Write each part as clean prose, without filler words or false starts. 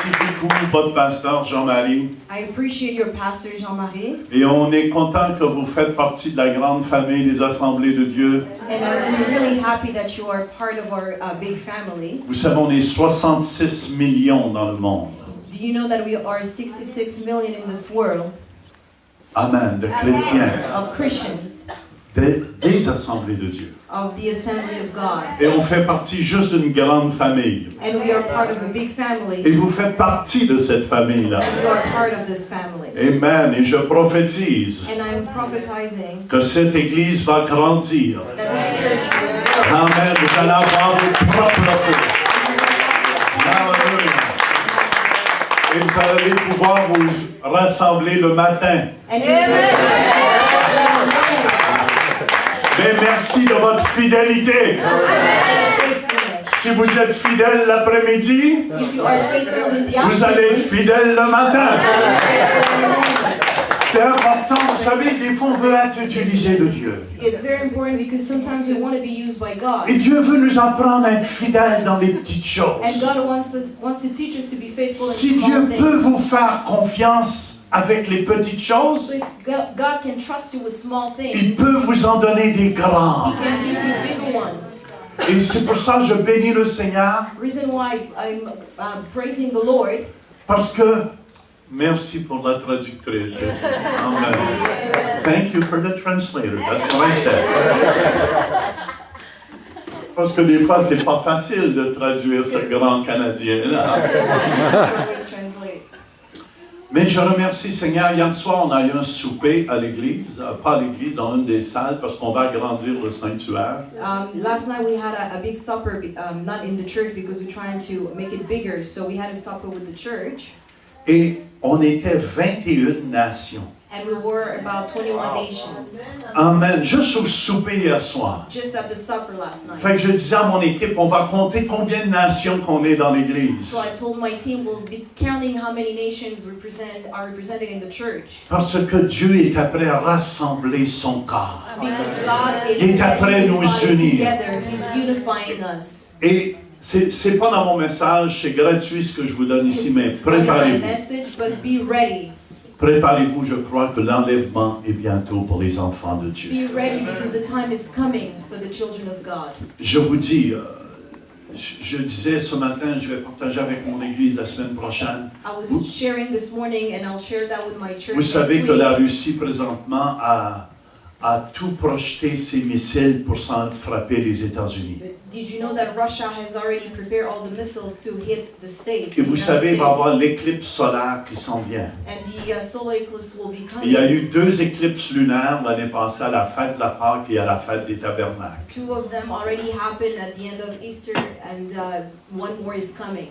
J'apprécie beaucoup votre pasteur Jean-Marie. I appreciate your pastor Jean-Marie. Et on est content que vous faites partie de la grande famille des Assemblées de Dieu. And we're really happy that you are part of our big family. Vous savez, on est 66 millions dans le monde. Do you know that we are 66 million in this world? Amen, de chrétiens, Of Christians, des Assemblées de Dieu. of the Assembly of God. Et on fait partie juste d'une grande famille. And we are part of a big family. Et vous faites partie de cette famille-là. And you are part of this family. Amen. Et je prophétise And I'm prophetizing que cette Église va grandir. that this church will grow. Amen. Vous allez avoir vos propres locaux. Hallelujah. Et vous allez pouvoir vous rassembler le matin. And you will Mais merci de votre fidélité. faithfulness. Si vous êtes fidèle l'après-midi, If you are faithful in the vous allez être afternoon, fidèle le matin. faithful in the morning. C'est important. Vous savez, des fois, on veut être utilisé de Dieu. It's very important because sometimes we want to be used by God. Et Dieu veut nous apprendre à être fidèles dans les petites choses. And God wants to teach us to be faithful in Si small Dieu peut things. vous faire confiance avec les petites choses, So if God can trust you with small il things, peut vous en donner des He grands. can give you bigger ones. Et c'est pour ça que je bénis le Seigneur, Reason why I'm praising the Lord, parce que, merci pour la traductrice. Amen. Thank you for the translator. That's what I said. Parce que des fois, c'est pas facile de traduire ce grand Canadien-là. always translate. Mais je remercie Seigneur. Hier soir, on a eu un souper à l'église, pas à l'église, dans une des salles, parce qu'on va agrandir le sanctuaire. Last night we had a big supper, not in the church because we're trying to make it bigger. So we had a supper with the church, Et on était 21 nations. and we were about 21 nations Amen. Juste au souper hier soir. just at the supper last night. Fait que je disais à mon équipe, on va compter combien de nations qu'on est dans l'église. So I told my team we'll be counting how many nations are represented in the church. Parce que Dieu est après à rassembler son corps. Because God is Il est après getting nous His body unir. together. He's unifying us. Et c'est pas dans mon message, c'est gratuit ce que je vous donne ici, It's mais not in my préparez-vous. message, but be ready. Préparez-vous, je crois que l'enlèvement est bientôt pour les enfants de Dieu. Be ready because the time is coming for the children of God. Je vous dis, je disais ce matin, je vais partager avec mon église la semaine prochaine. I was sharing this morning, and I'll share that with my church Vous savez next que week. la Russie présentement a tout projeté ses missiles pour s'en frapper les États-Unis. Did you know that Russia has already prepared all the missiles to hit the States? Et vous the United savez, il va y States? avoir l'éclipse solaire qui s'en vient. And the solar eclipse will be coming. Il y a eu 2 éclipses lunaires l'année passée à la fête de la Pâque et à la fête des Tabernacles. 2 of them already happened at the end of Easter, and one more is coming.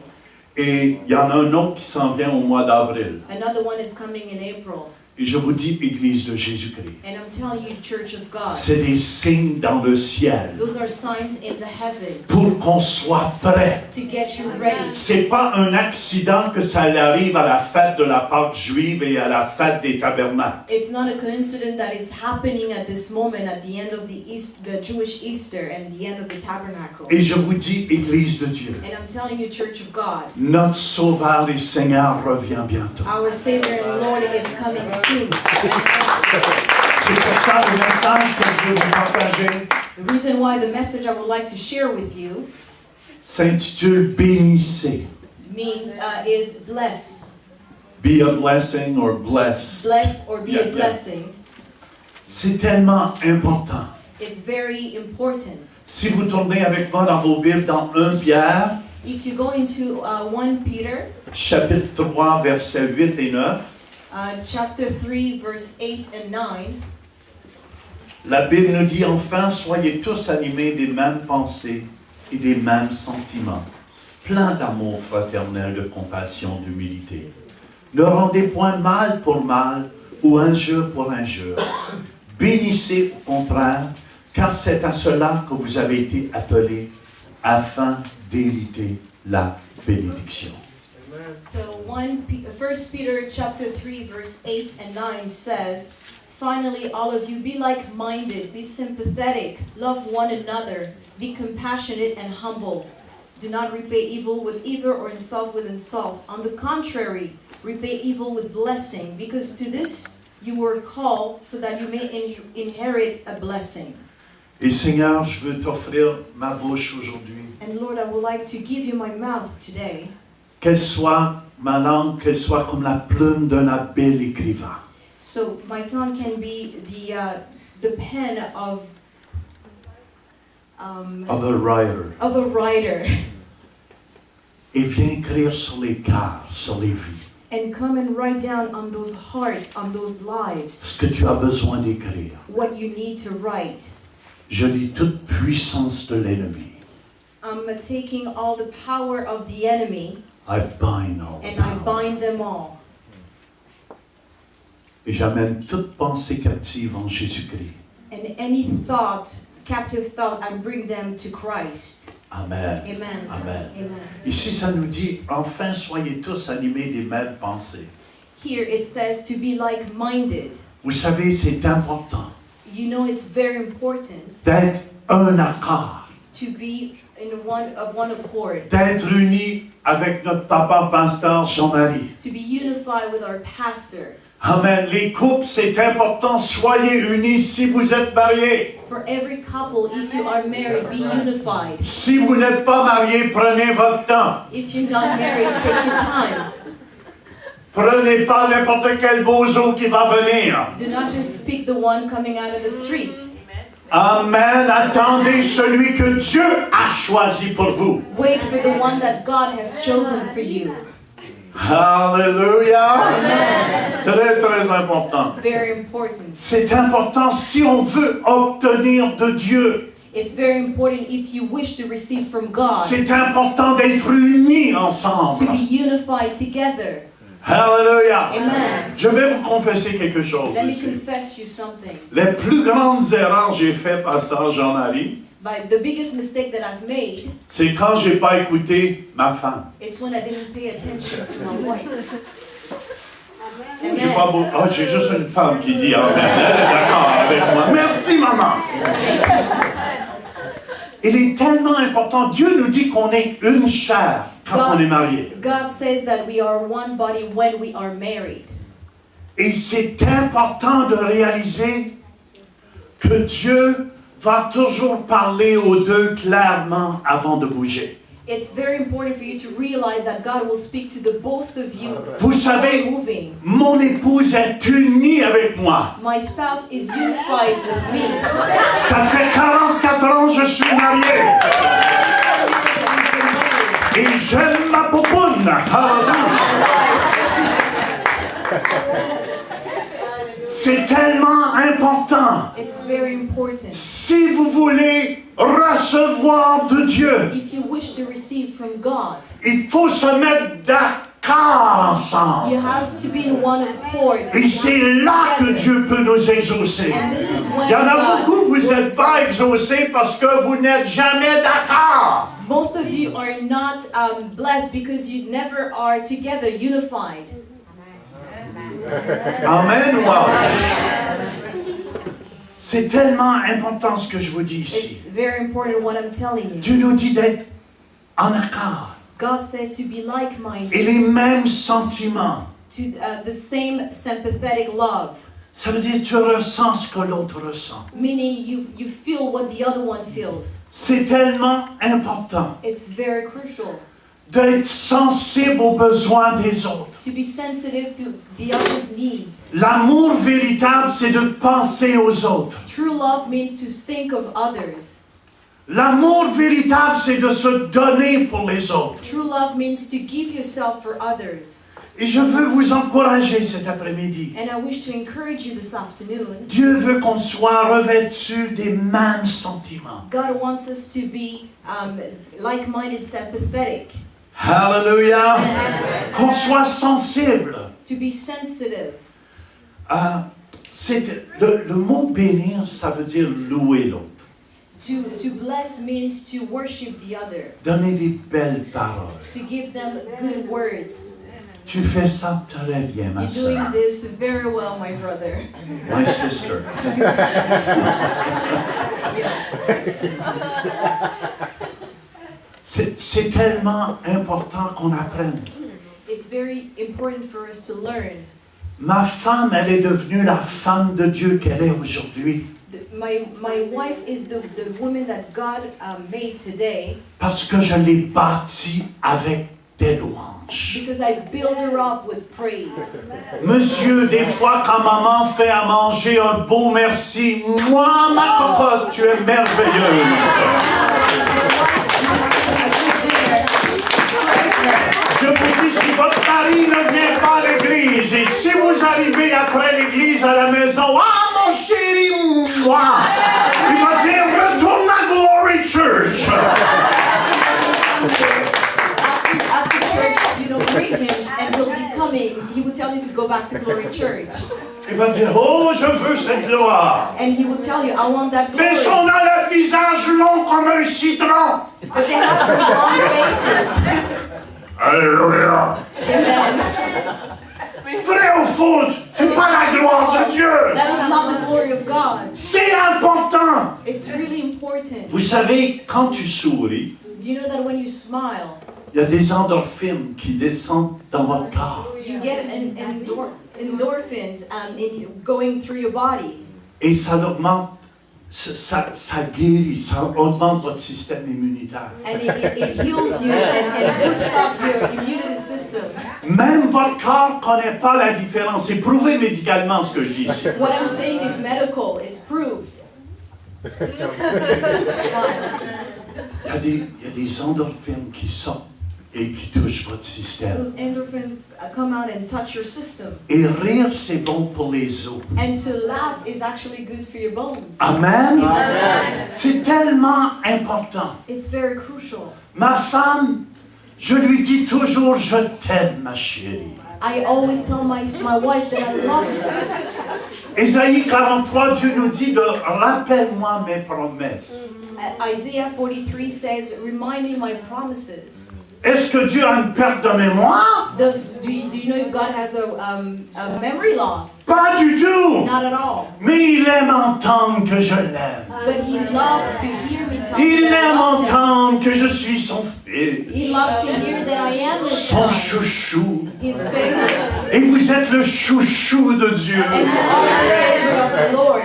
Et il y en a un autre qui s'en vient au mois d'avril. Another one is coming in April. Et je vous dis, Église de Jésus-Christ, And I'm telling you, Church of God, c'est des signes dans le ciel those are signs in the heaven pour qu'on soit prêt. to get you ready. C'est pas un accident que ça arrive à la fête de la Pâque juive et à la fête des Tabernacles. It's not a coincidence that it's happening at this moment, at the end of the Jewish Easter and the end of the tabernacle. Et je vous dis, Église de Dieu, And I'm telling you, Church of God, notre Sauveur et Seigneur revient bientôt. our Savior and Lord is coming soon. C'est pour ça le message que je veux vous partager The reason why the message I would like to share with you s'intitule Bénissez. is bless. Be a blessing or bless. Bless or be Yeah, a yeah. blessing. C'est tellement important. It's very important. Si vous tournez avec moi dans vos Bibles dans 1 Pierre, If you go into 1 Peter, chapitre 3, versets 8 et 9, chapter 3, verse 8 and 9, la Bible nous dit, enfin, soyez tous animés des mêmes pensées et des mêmes sentiments, pleins d'amour fraternel, de compassion, d'humilité. Ne rendez point mal pour mal ou injure pour injure. Bénissez au contraire, car c'est à cela que vous avez été appelés, afin d'hériter la bénédiction. So 1 Peter chapter 3 verse 8 and 9 says, finally all of you be like-minded, be sympathetic, love one another, be compassionate and humble. Do not repay evil with evil or insult with insult. On the contrary, repay evil with blessing, because to this you were called, so that you may inherit a blessing. Et Seigneur, je veux t'offrir ma bouche aujourd'hui. And Lord, I would like to give you my mouth today. Qu'elle soit, ma langue, qu'elle soit comme la plume d'un habile écrivain. So my tongue can be the pen of Of a writer. a writer, Et viens écrire sur les cœurs, sur les vies, and come and write down on those hearts, on those lives, ce que tu as besoin d'écrire. what you need to write. Je lis toute puissance de l'ennemi. I'm taking all the power of the enemy I bind all and I power. bind them all. Et j'amène toute pensée captive en Jésus-Christ. And any thought, captive thought, I bring them to Christ. Amen. Amen. Amen. Amen. Ici, ça nous dit, enfin, soyez tous animés des mêmes pensées. Here it says to be like-minded. Vous savez, c'est important You know, it's very important d'être un accord, to be in one accord, d'être unis avec notre papa pasteur Jean-Marie. to be unified with our pastor. Amen. Les couples, c'est important. Soyez unis si vous êtes mariés. For every couple, if you are married, be unified. Si vous n'êtes pas mariés, prenez votre temps. If you're not married, take your time. Prenez pas n'importe quel bozo qui va venir. Do not just pick the one coming out of the street. Amen. Attendez celui que Dieu a choisi pour vous. Wait for the one that God has chosen for you. Alléluia. Amen. Très, très important. Very important. C'est important si on veut obtenir de Dieu. It's very important if you wish to receive from God, C'est important d'être unis ensemble. to be unified together. Alléluia. Amen. Je vais vous confesser quelque chose Let me ici. confess you something. Les plus grandes erreurs que j'ai faites, pasteur Jean-Marie, But the biggest mistake that I've made, c'est quand j'ai pas écouté ma femme. it's when I didn't pay attention to my wife. J'ai pas Amen. beau... Ah, j'ai juste une femme qui dit amen. Elle est d'accord avec moi. Merci, maman. Il est tellement important. Dieu nous dit qu'on est une chair quand on est marié. God says that we are one body when we are married. Et c'est important de réaliser que Dieu va toujours parler aux deux clairement avant de bouger. It's very important for you to realize that God will speak to the both of you Vous before savez, moving. mon épouse est unie avec moi. My spouse is unified with me. Ça fait 44 ans que je suis marié. Et j'aime ma popoune. C'est tellement important. It's very important. Si vous voulez recevoir de Dieu, If you wish to receive from God, il faut se mettre d'accord you ensemble. have to be in one accord. Et c'est là que Dieu peut nous exaucer. And this is when Il y en a God beaucoup, vous will n'êtes pas take- exaucés parce que vous n'êtes jamais d'accord. Most of you are not blessed because you never are together, unified. Amen. Wow. C'est tellement important ce que je vous dis ici. It's very important what I'm telling you. Dieu nous dit d'être en accord God says to be like-minded, et les mêmes sentiments. to the same sympathetic love, Ça veut dire que tu ressens ce que l'autre ressent. meaning you feel what the other one feels. C'est tellement important It's very crucial d'être sensible aux besoins des autres. to be sensitive to the other's needs. L'amour véritable, c'est de penser aux autres. True love means to think of others. L'amour véritable, c'est de se donner pour les autres. True love means to give yourself for others. Et je veux vous encourager cet après-midi. And I wish to encourage you this afternoon. Dieu veut qu'on soit revêtus des mêmes sentiments. God wants us to be like-minded, sympathetic, Alléluia. Qu'on soit sensible. to be sensitive. Le mot bénir, ça veut dire louer l'autre. To bless means to worship the other, Donner des belles paroles. to give them good words. Tu fais ça très bien, ma You're soeur. doing this very well, my brother. My sister. C'est tellement important qu'on apprenne. It's very important for us to learn. Ma femme, elle est devenue la femme de Dieu qu'elle est aujourd'hui. My wife is the woman that God made today. Parce que je l'ai bâtie avec des louanges. Because I build her up with praise. Monsieur, des fois quand maman fait à manger un beau merci, moi, ma cocotte, tu es merveilleuse. Je vous dis, si votre mari ne vient pas à l'église, et si vous arrivez après l'église à la maison, ah mon chéri, moi, il va dire, retourne à Glory Church. After church, greet him, and he'll be coming. He will tell you to go back to Glory Church. Il va dire, oh, je veux cette gloire. And he will tell you, I want that glory. Mais on a le visage long comme un citron. But they have those long faces. Alléluia. Amen. Vrai ou faux, c'est pas la gloire de Dieu. That is not the glory of God. C'est important. It's really important. Vous savez, quand tu souris, Do you know that when you smile, il y a des endorphines qui descendent dans votre corps. you get endorphins going through your body? Et ça augmente, ça guérit, ça augmente votre système immunitaire. And it heals you and boosts up your immunity system. Même votre corps ne connaît pas la différence. C'est prouvé médicalement ce que je dis ici. What I'm saying is medical. It's proved. Smile. Il y a des endorphines qui sortent et qui touchent votre système. Those endorphins come out and touch your system. Et rire, c'est bon pour les os. And to laugh is actually good for your bones. Amen. Amen. C'est tellement important. It's very crucial. Ma femme, je lui dis toujours, je t'aime, ma chérie. I always tell my wife that I love her. Ésaïe 43, Dieu nous dit de rappelle-moi mes promesses. Isaiah 43 says, remind me my promises. Est-ce que Dieu a une perte de mémoire? Do you know if God has a memory loss? Pas du tout. Not at all. Mais il aime entendre que je l'aime. But he loves to hear me tell Il him that I aime love him. entendre que je suis son He fils, loves to hear that I am his son son, chouchou. his favorite. Et vous êtes le chouchou de Dieu. And you are the favorite of the Lord.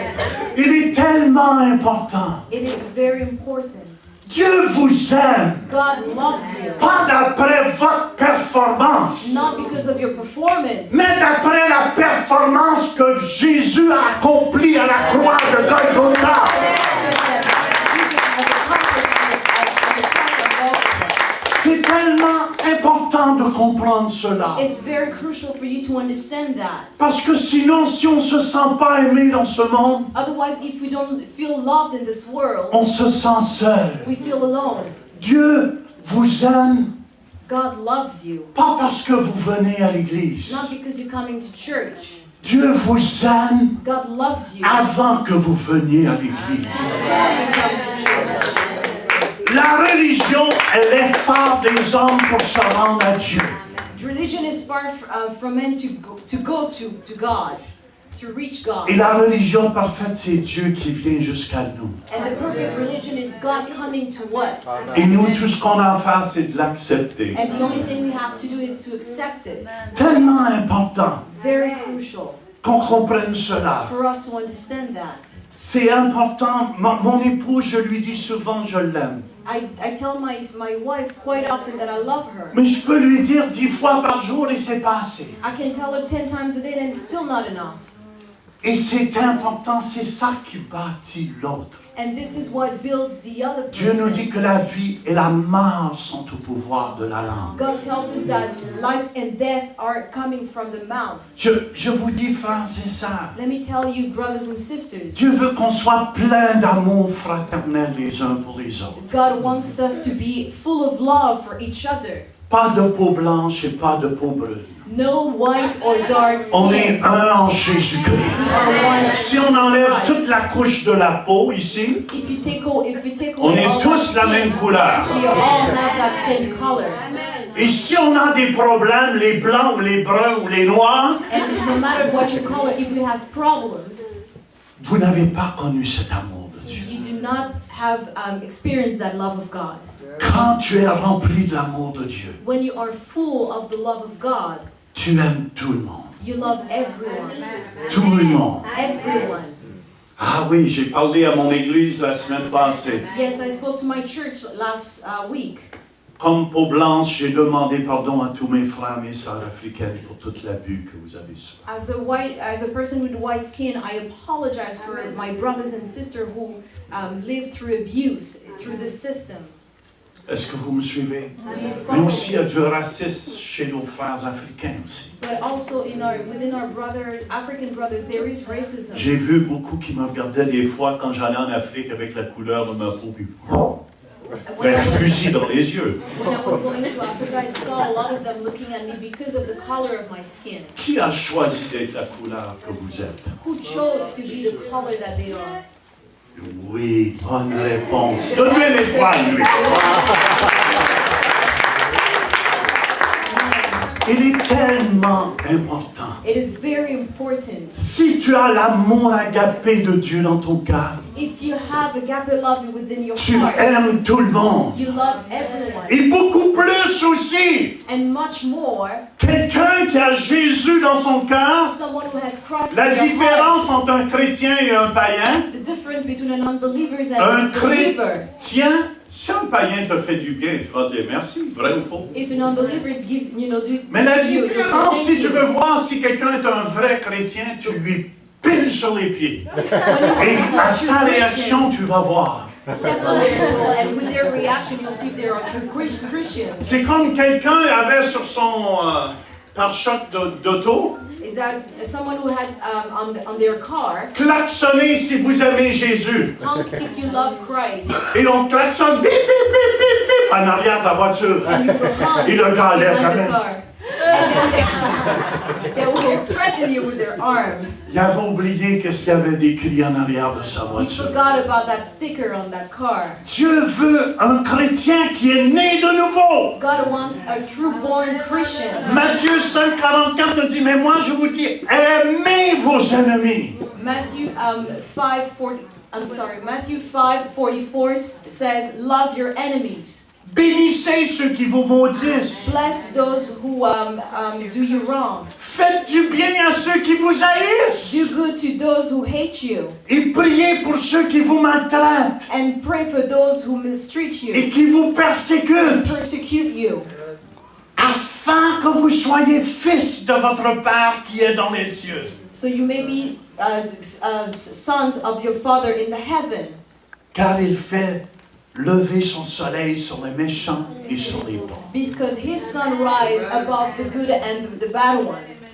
Il est tellement important. It is very important. Dieu vous aime, God loves you. pas d'après votre performance, Not because of your performance, mais d'après la performance que Jésus a accomplie à la croix de Golgotha. C'est tellement important de comprendre cela. It's very crucial for you to understand that. Parce que sinon, si on ne se sent pas aimé dans ce monde, Otherwise, if we don't feel loved in this world, on se sent seul. we feel alone. Dieu vous aime, God loves you. pas parce que vous venez à l'église. Not because you're coming to church. Dieu vous aime God loves you. avant que vous veniez à l'église. Before you come to church. La religion est l'effort des hommes pour se rendre à Dieu. Religion is far from men to go to God, to reach God. Et la religion parfaite, c'est Dieu qui vient jusqu'à nous. And the perfect religion is God coming to us. Et nous, tout ce qu'on a à faire, c'est de l'accepter. And the only thing we have to do is to accept it. Tellement important Very crucial qu'on comprenne cela. for us to understand that. C'est important. Mon épouse, je lui dis souvent, je l'aime. I tell my wife quite often that I love her. Mais je peux lui dire 10 fois par jour et c'est pas assez. I can tell her 10 times a day and it's still not enough. Et c'est important, c'est ça qui bâtit l'autre. And this is what builds the other Dieu nous person. dit que la vie et la mort sont au pouvoir de la langue. God tells us that life and death are coming from the mouth. Je vous dis, frères et sœurs, Let me tell you, brothers and sisters, Dieu veut qu'on soit plein d'amour fraternel les uns pour les autres. God wants us to be full of love for each other. Pas de peau blanche et pas de peau brune. No white or dark On est skin. un en Jésus-Christ. We are one. Si on enlève toute la couche de la peau ici, If you take away on est all tous that la même skin, couleur. we all have that same color. Et si on a des problèmes, les blancs ou les bruns ou les noirs, And no matter what your color, if we have problems, vous n'avez pas connu cet amour de Dieu. you do not have experienced that love of God. Quand tu es rempli de l'amour de Dieu, When you are full of the love of God, tu aimes tout le monde. you love everyone. Tout le monde. Everyone. Ah oui, j'ai parlé à mon église la semaine passée. Yes, I spoke to my church last week. Comme peau blanche, j'ai demandé pardon à tous mes frères et mes sœurs africaines pour toute l'abus que vous avez subi. As a person with white skin, I apologize for my brothers and sisters who lived through abuse through the system. Est-ce que vous me suivez? Do you Mais follow aussi, il y me? a du racisme chez nos frères africains aussi. But also within our African brothers, there is racism. J'ai vu beaucoup qui me regardaient des fois quand j'allais en Afrique avec la couleur de ma peau, puis When I un was- fusil dans les yeux. When I was going to Africa, I saw a lot of them looking at me because of the color of my skin. Qui a choisi d'être la couleur que vous êtes? Who chose to be the color that they are? Oui, bonne réponse. Donnez l'étoile, lui. Il est tellement important. It is very important. Si tu as l'amour agapé de Dieu dans ton cœur, If you have agape love within your tu heart, aimes tout le monde. you love everyone. Et beaucoup plus aussi, And much more, quelqu'un qui a Jésus dans son cœur, someone who has Christ la in their heart. différence entre un chrétien et un païen, The difference between an unbeliever and un a believer. chrétien, si un païen te fait du bien, tu vas dire merci, vrai ou faux? If an unbeliever give, do Mais la to you, you say différence, thank si tu you. veux voir si quelqu'un est un vrai chrétien, tu lui piles sur les pieds. When you Et see à a sa true Christian, réaction, tu vas voir. step on their toe, and with their reaction, you'll see if they are true Christians. C'est comme quelqu'un avait sur son pare-choc d'auto, Is that someone who has on their car, klaxonnez si vous aimez Jésus. honk if you love Christ, Et on klaxonne bip, bip, bip, bip, bip, en arrière de la voiture. and you will honk Et le gars lève la behind the main. car. And then they will threaten you with their arm. Il avait oublié qu'est-ce qu'il y avait décrit en arrière de sa You voiture. forgot about that sticker on that car. Dieu veut un chrétien qui est né de nouveau. God wants a true born Christian. Matthieu 5, 44 nous dit, mais moi je vous dis, aimez vos ennemis. Matthew 5:44 says, "Love your enemies. Bénissez ceux qui vous maudissent. Bless those who do you wrong. Faites du bien à ceux qui vous haïssent. Do good to those who hate you, Et priez pour ceux qui vous maltraitent and pray for those who mistreat you, et qui vous persécutent, persecute you, afin que vous soyez fils de votre Père qui est dans les cieux. so you may be sons of your Father in the heaven. Car il fait lever son soleil sur les méchants et sur les bons. Because His sun rise above the good and the bad ones."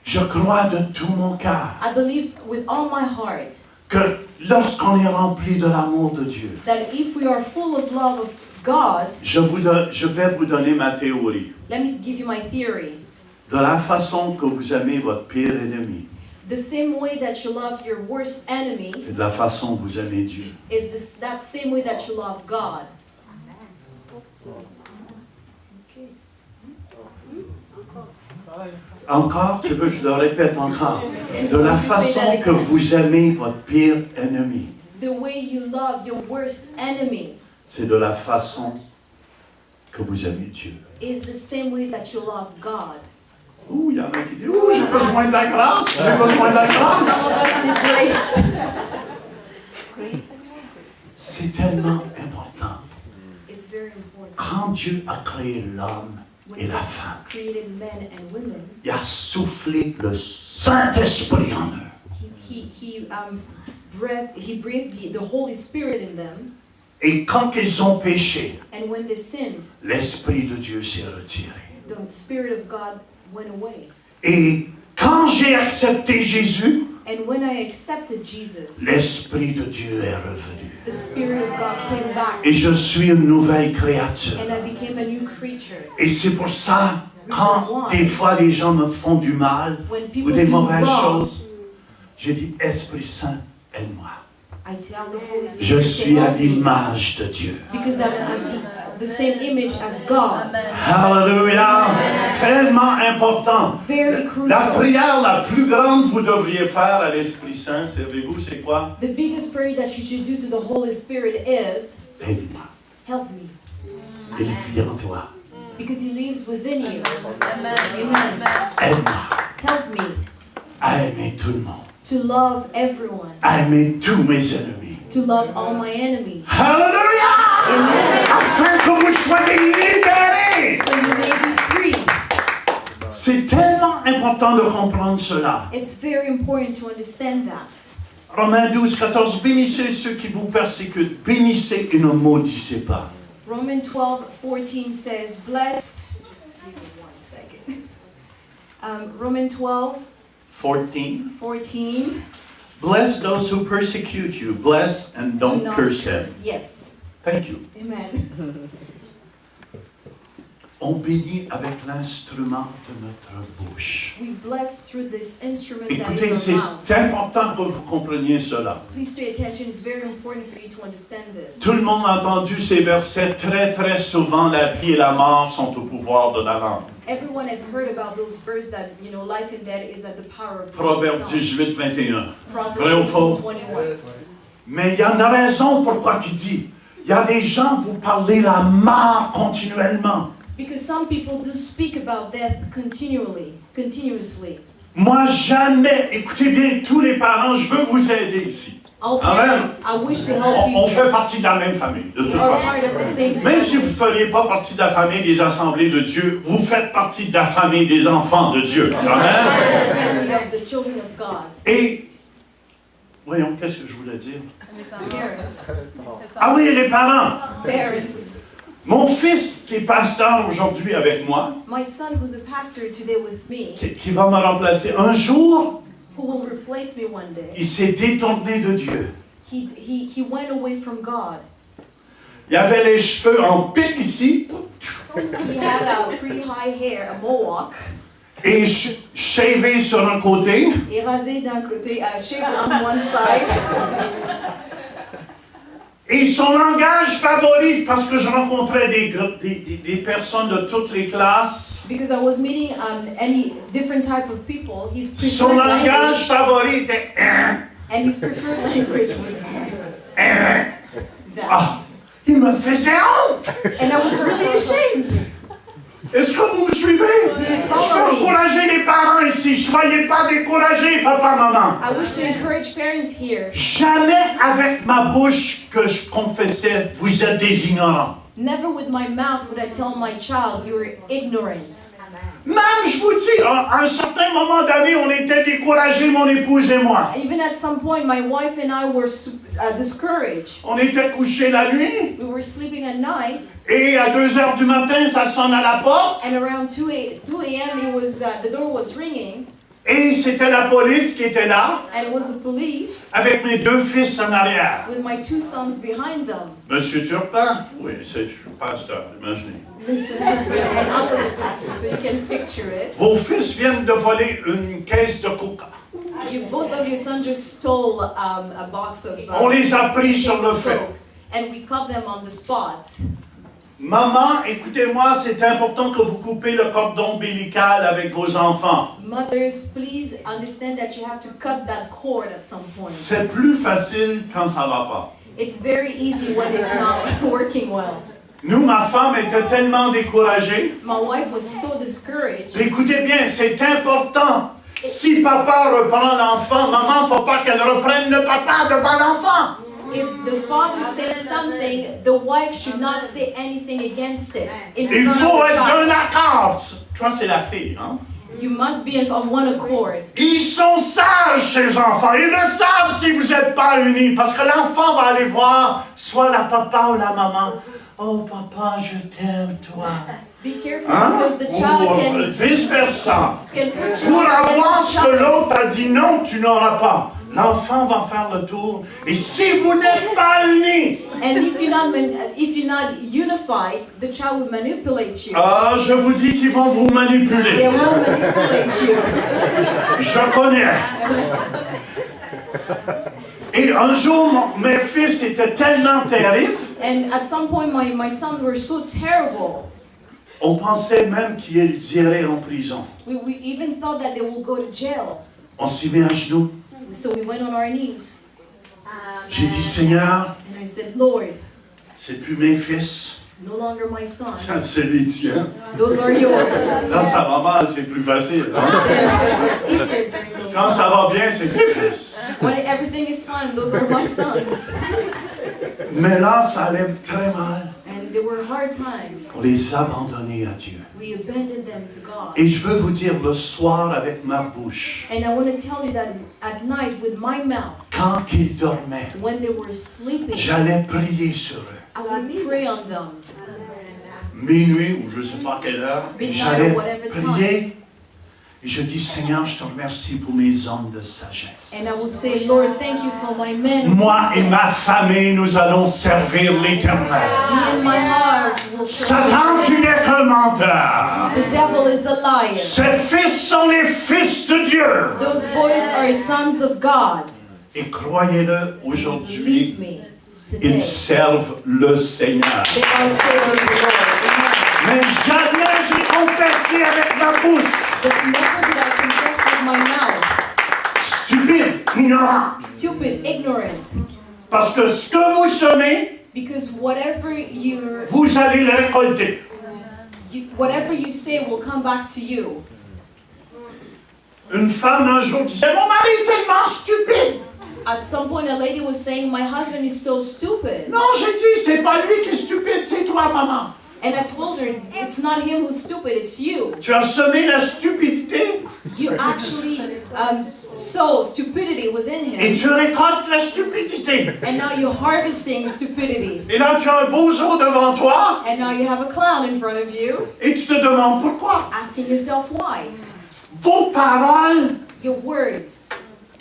Je crois de tout mon cœur I believe with all my heart que lorsqu'on est rempli de l'amour de Dieu, that if we are full of love of God, je vais vous donner ma théorie. let me give you my theory. De la façon que vous aimez votre pire ennemi, The same way that you love your worst enemy c'est de la façon que vous aimez Dieu. is that same way that you love God. Encore, tu veux que je le répète encore. De la façon que vous aimez votre pire ennemi, The way you love your worst enemy c'est de la façon que vous aimez Dieu. is the same way that you love God. Ouh, il y en a qui disent, ouh, j'ai besoin de la grâce, j'ai besoin de la Some grâce. of us need grace. C'est tellement important. It's very important. Quand Dieu a créé l'homme et When la God femme, created men and women, il a soufflé le Saint-Esprit en eux. He breathed the Holy Spirit in them, Et quand ils ont péché, and when they sinned, l'Esprit de Dieu s'est retiré. the Spirit of God went away. Et quand j'ai accepté Jésus, And when I accepted Jesus, l'Esprit de Dieu est revenu. the Spirit of God came back, Et je suis une nouvelle créature. and I became a new creature. Et c'est pour ça, quand des fois les gens me font du mal When ou people des do mauvaises wrong, choses, je dis, Esprit Saint, aide-moi. I tell the Holy Je Spirit suis to à help me, l'image de Dieu. because the same image as God. Hallelujah! Tellement important. Very La crucial. prière la plus grande que vous devriez faire à l'Esprit Saint, savez-vous, c'est quoi? The biggest prayer that you should do to the Holy Spirit is, Aide-moi. help me. Il vit en toi. Because He lives within you. Amen. Amen. Aide-moi Help me à aimer tout le monde. to love everyone, À aimer tous mes ennemis. to love all my enemies. Hallelujah! Amen. Afin que vous soyez libérés. So you may be free. C'est tellement important de comprendre cela. It's very important to understand that. Romains 12, 14. Bénissez ceux qui vous persécutent. Bénissez et ne maudissez pas. Romans 12:14 says, bless. Just give me 1 second. Romans 12:14. Bless those who persecute you. Bless and Do don't not curse them. Yes. Thank you. Amen. On bénit avec l'instrument de notre bouche. We bless through this instrument that Écoutez, is our mouth. c'est important que vous compreniez cela. Please pay attention. It's very important for you to understand this. Tout le monde a entendu ces versets très très souvent. La vie et la mort sont au pouvoir de la langue. Everyone has heard about those verses that, life and death is at the power of Proverbe God. 18, 21. Proverbs Vrai ou faux? 18:21. Mais il y a une raison pourquoi il dit. Il y a des gens, vous parlez la mort continuellement. Because some people do speak about death continuously. Moi, jamais, écoutez bien, tous les parents, je veux vous aider ici. All Amen. parents, I wish to help On you. fait partie de la même famille, de We toute are façon. part of the same Même si vous family. ne feriez pas partie de la famille des assemblées de Dieu, vous faites partie de la famille des enfants de Dieu. You are part Amen. of the family of the children of God. Et, voyons, qu'est-ce que je voulais dire? Parents. Ah oui, les parents. Parents. Mon fils, qui est pasteur aujourd'hui avec moi, My son, who's a pastor today with me, qui va me remplacer, un jour, who will replace me one day, il s'est détourné de Dieu. he went away from God. Il avait les cheveux en pique ici, He had a pretty high hair, a mohawk, et shavé sur un côté. et rasé d'un côté, shaved on one side. Et son langage favori, parce que je rencontrais des personnes de toutes les classes, Because I was meeting any different type of people, his son preferred langage language, favori était and his preferred language was that. Ah, il me faisait honte. And I was really ashamed. Est-ce que vous me suivez? Je veux encourager les parents ici. Soyez pas découragés, papa, maman. I wish to encourage parents here. Jamais avec ma bouche que je confessais, vous êtes des ignorants. Never with my mouth would I tell my child, you're ignorant. Même, je vous dis, à un certain moment donné, on était découragés, mon épouse et moi. Even at some point, my wife and I were discouraged. On était couchés la nuit, We were sleeping at night, et à 2 heures du matin, ça sonne à la porte, and around 2 a.m. it was the door was ringing, et c'était la police qui était là, and it was the police avec mes 2 fils en arrière. with my 2 sons behind them. Monsieur Turpin? Oui, je suis pasteur, imaginez. Mr. Turpin, and I was a pastor, so you can picture it. Vos fils viennent de voler une caisse de coca. Both of your sons just stole a box of On les a pris sur le Coke, fait. and we caught them on the spot. Maman, écoutez-moi, c'est important que vous coupez le cordon ombilical avec vos enfants. Mothers, please understand that you have to cut that cord at some point. C'est plus facile quand ça va pas. It's very easy when it's not working well. Nous, ma femme était tellement découragée. My wife was so discouraged. Écoutez bien, c'est important. Si papa reprend l'enfant, maman, faut pas qu'elle reprenne le papa devant l'enfant. If the father says something, the wife should not say anything against it. In Il front faut of the être d'un child. accord. Toi, c'est la fille, hein? You must be of one accord. Ils sont sages, ces enfants. Ils le savent si vous n'êtes pas unis. Parce que l'enfant va aller voir soit la papa ou la maman. Oh, papa, je t'aime, toi. Be careful Hein? because the child Ou vice-versa. can put you Pour on avoir against ce the que child. l'autre a dit non, tu n'auras pas. L'enfant va faire le tour. Et si vous n'êtes pas unis, And if you're not unified, the child will manipulate you. ah, je vous dis qu'ils vont vous They manipuler. will manipulate you. Je connais. Et un jour, mes fils étaient tellement terribles. And at some point, my sons were so terrible. On pensait même qu'ils iraient en prison. We even thought that they will go to jail. On s'y met à genoux. So we went on our knees. J'ai dit, Seigneur, And I said, Lord, c'est plus mes fils, no longer my son. ça c'est les tiens. Those are yours. Quand ça va mal, c'est plus facile. Hein? It's easier during those Quand ça va bien, c'est mes fils. When everything is fine, those are my sons. Mais là, ça allait très mal. And there were hard times. Pour les abandonner à Dieu. We abandoned them to God. Et je veux vous dire le soir avec ma bouche, And I want to tell you that at night with my mouth, quand ils dormaient, when they were sleeping, j'allais prier sur eux. I would pray on them. Minuit ou je ne sais pas quelle heure, Midnight j'allais or whatever prier. Et je dis, Seigneur, je te remercie pour mes hommes de sagesse. And I will say, Lord, thank you for my men. of Moi et wisdom. ma famille, nous allons servir l'Éternel. Me and my house will serve Satan, tu the n'es qu'un menteur. The devil is a liar. Ces fils sont les fils de Dieu. Those boys are sons of God. Et croyez-le, Believe aujourd'hui, me, today, ils servent le Seigneur. they are serving the Lord. Amen. Mais jamais j'ai confessé avec ma bouche. But never did I confess with my mouth. Stupide, ignorant. Stupid, ignorant. Parce que ce que vous semez, Because whatever vous allez le récolter. whatever you say will come back to you. Une femme un jour disait, mon mari est tellement stupide. At some point, a lady was saying, "My husband is so stupid." Non, j'ai dit, c'est pas lui qui est stupide, c'est toi, maman. And I told her, "It's not him who's stupid; it's you. Tu as semé la stupidité You actually sow stupidity within et him, tu récoltes la stupidité. and now you're harvesting stupidity. Et là, tu as un bozo devant toi And now you have a clown in front of you, et tu te demandes pourquoi. asking yourself why. Vos paroles, Your words.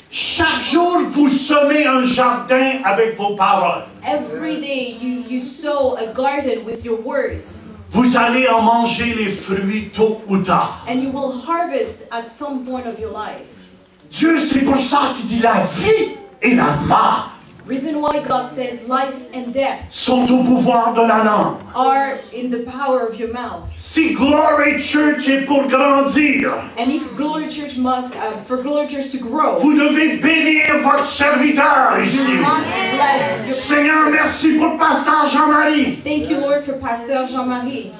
chaque jour, vous semez un jardin avec vos paroles. Every day you sow a garden with your words, Vous allez en manger les fruits tôt ou tard. and you will harvest at some point of your life. Dieu, c'est pour ça qu'il dit la vie et la mort Reason why God says life and death sont au pouvoir de la langue. are in the power of your mouth. Si Glory Church est pour grandir, And if Glory Church for Glory Church to grow, vous devez bénir votre serviteur you ici. must bless your Seigneur, merci pour Pasteur Jean-Marie. Thank you, Lord, for Pastor Jean-Marie.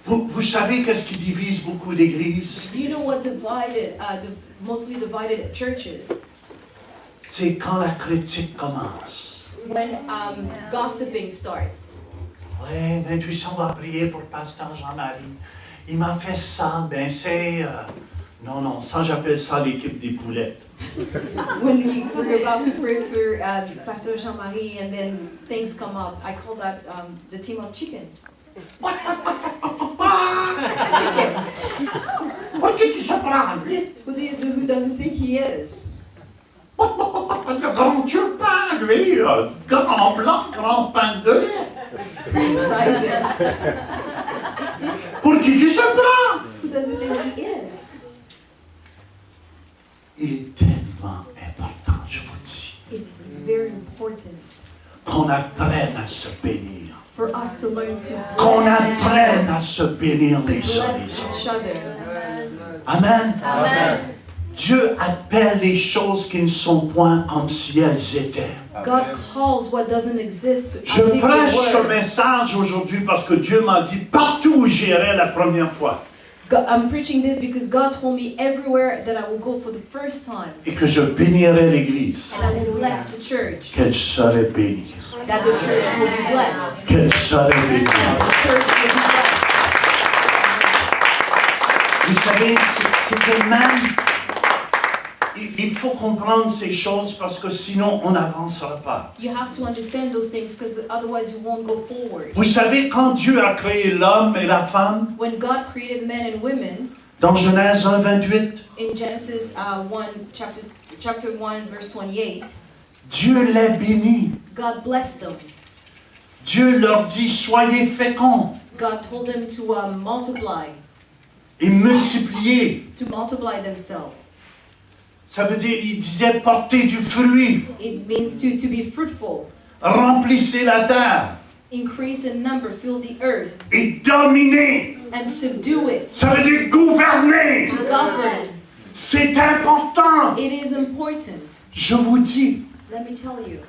Vous savez qu'est-ce qui divise beaucoup d'églises? Do you know what mostly divided churches? C'est quand la critique commence. When gossiping starts. Ouais, ben tu sais, on va prier pour Pasteur Jean-Marie. Il m'a fait ça, ben c'est... Non, ça j'appelle ça l'équipe des poulettes. When we're about to pray for Pastor Jean-Marie and then things come up, I call that the team of chickens. Chickens. Pour qui se prend, lui? Who doesn't think he is? Le grand turpin, lui, grand blanc, grand pain de lait. Criticizing. Pour qui se prend? Who doesn't think he is? Il est tellement important, je vous dis, It's very important qu'on apprenne à se bénir. for us to learn to Qu'on bless each other. apprenne à se bénir To les uns les bless autres. each other. Amen. Amen. Dieu appelle les choses qui ne sont point comme si elles étaient. God calls what doesn't exist Je as if prêche it ce were. message aujourd'hui parce que Dieu m'a dit partout où j'irai la première fois I'm preaching this because God told me everywhere that I will go for the first time, et que je bénirai l'Église, and I will bless the church. qu'elle serait bénie. That the church will be blessed. Qu'elle serait bénie. That the church will be blessed. Vous savez, c'est que même, il faut comprendre ces choses parce que sinon on n'avancera pas. You have to understand those things because otherwise you won't go forward. Vous savez, quand Dieu a créé l'homme et la femme, When God created men and women, dans Genèse 1, 28, in Genesis chapter 1, verse 28, Dieu les bénit. God blessed them. Dieu leur dit, soyez féconds God told them to multiply et multipliez. themselves. Ça veut dire, il disait, porter du fruit, It means to be fruitful, remplissez la terre increase in number, fill the earth, et dominer. and subdue it, Ça veut dire gouverner. to govern. C'est important. It is important. Je vous dis Let me tell you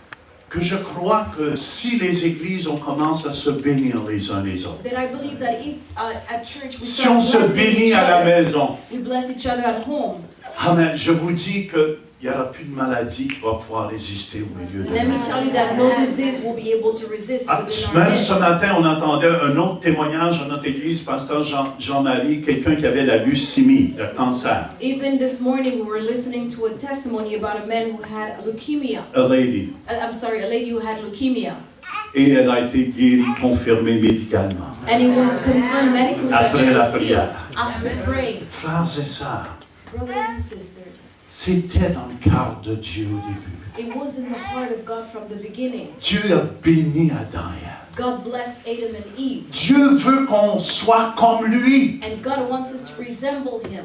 que je crois que si les églises, on commence à se bénir les uns les autres, that I believe that if at church we si start on se blessing bénit each à la other, maison, we bless each other at home. amen, je vous dis qu'il n'y aura plus de maladie qui va pouvoir résister au milieu de Let me nous. tell you that no disease will be able to resist Ah, within our même ce midst. matin, on entendait un autre témoignage dans notre église, pasteur Jean-Marie, quelqu'un qui avait la leucémie, le cancer, Even this morning, we were listening to a testimony about a man who had leukemia. a lady, A lady who had leukemia. et elle a été guérie, confirmée médicalement. And it was confirmed medically that she Après la was healed prière. after praying. Frères et sœurs, Brothers and sisters, c'était dans le cœur de Dieu au début. it was in the heart of God from the beginning. Dieu a béni Adam et Ève. God blessed Adam and Eve. Dieu veut qu'on soit comme lui. And God wants us to resemble Him.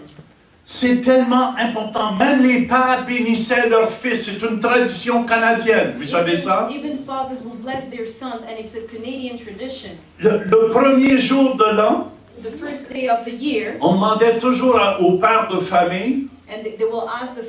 C'est tellement important. Même les pères bénissaient leurs fils. C'est une tradition canadienne. Vous savez ça? Even fathers will bless their sons, and it's a Canadian tradition. Le premier jour de l'an, The first day of the year, on demandait toujours aux pères de famille, and they will ask the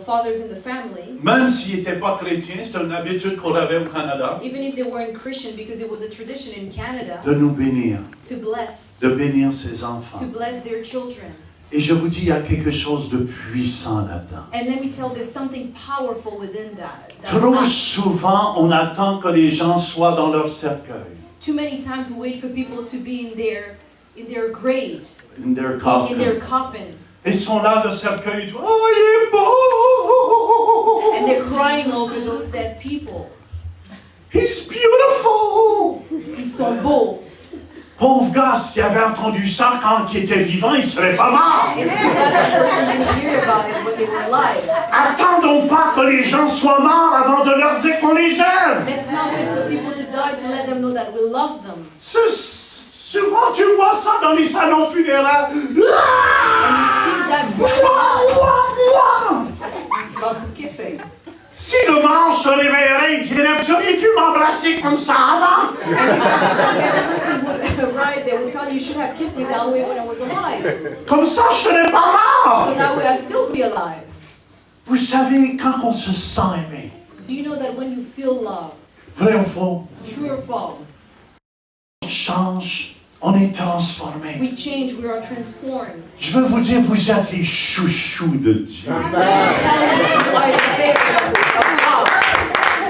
fathers in the family, même s'ils n'étaient pas chrétiens, c'était une habitude qu'on avait au Canada, even if they weren't Christian, because it was a tradition in Canada, de nous bénir, to bless de bénir ses enfants. their children. Et je vous dis, il y a quelque chose de puissant là-dedans. And let me tell you, there's something powerful within that. Trop souvent, on attend que les gens soient dans leur cercueil, Too many times we wait for people to be in their graves, in their in coffin. their coffins, Ils sont là, le cercueil, ils disent, oh, il est beau! and they're crying over those dead people. He's beautiful! Ils sont beaux. Pauvre gars, s'il avait entendu ça quand il était vivant, il serait pas mort. It's too bad that person didn't hear about it when they were alive. Attendons pas que les gens soient morts avant de leur dire qu'on les aime. Let's not wait for people to die to let them know that we love them. Souvent, tu vois ça dans les salons funéraires. And you see that lots of kissing. Si le mort se réveillerait, il dirait, vous auriez dû m'embrasser comme ça avant. And that person would rise, they will tell you, you should have kissed me that way when I was alive. Comme ça, je serais pas So mort. that way I'd still be alive. Vous savez, quand on se sent aimé, Do you know that when you feel loved, vrai ou faux, true or false, on change, on est transformé. we change, we are transformed. Je veux vous dire, vous êtes les chouchous de Dieu. Let me tell you, you are the favorite of God.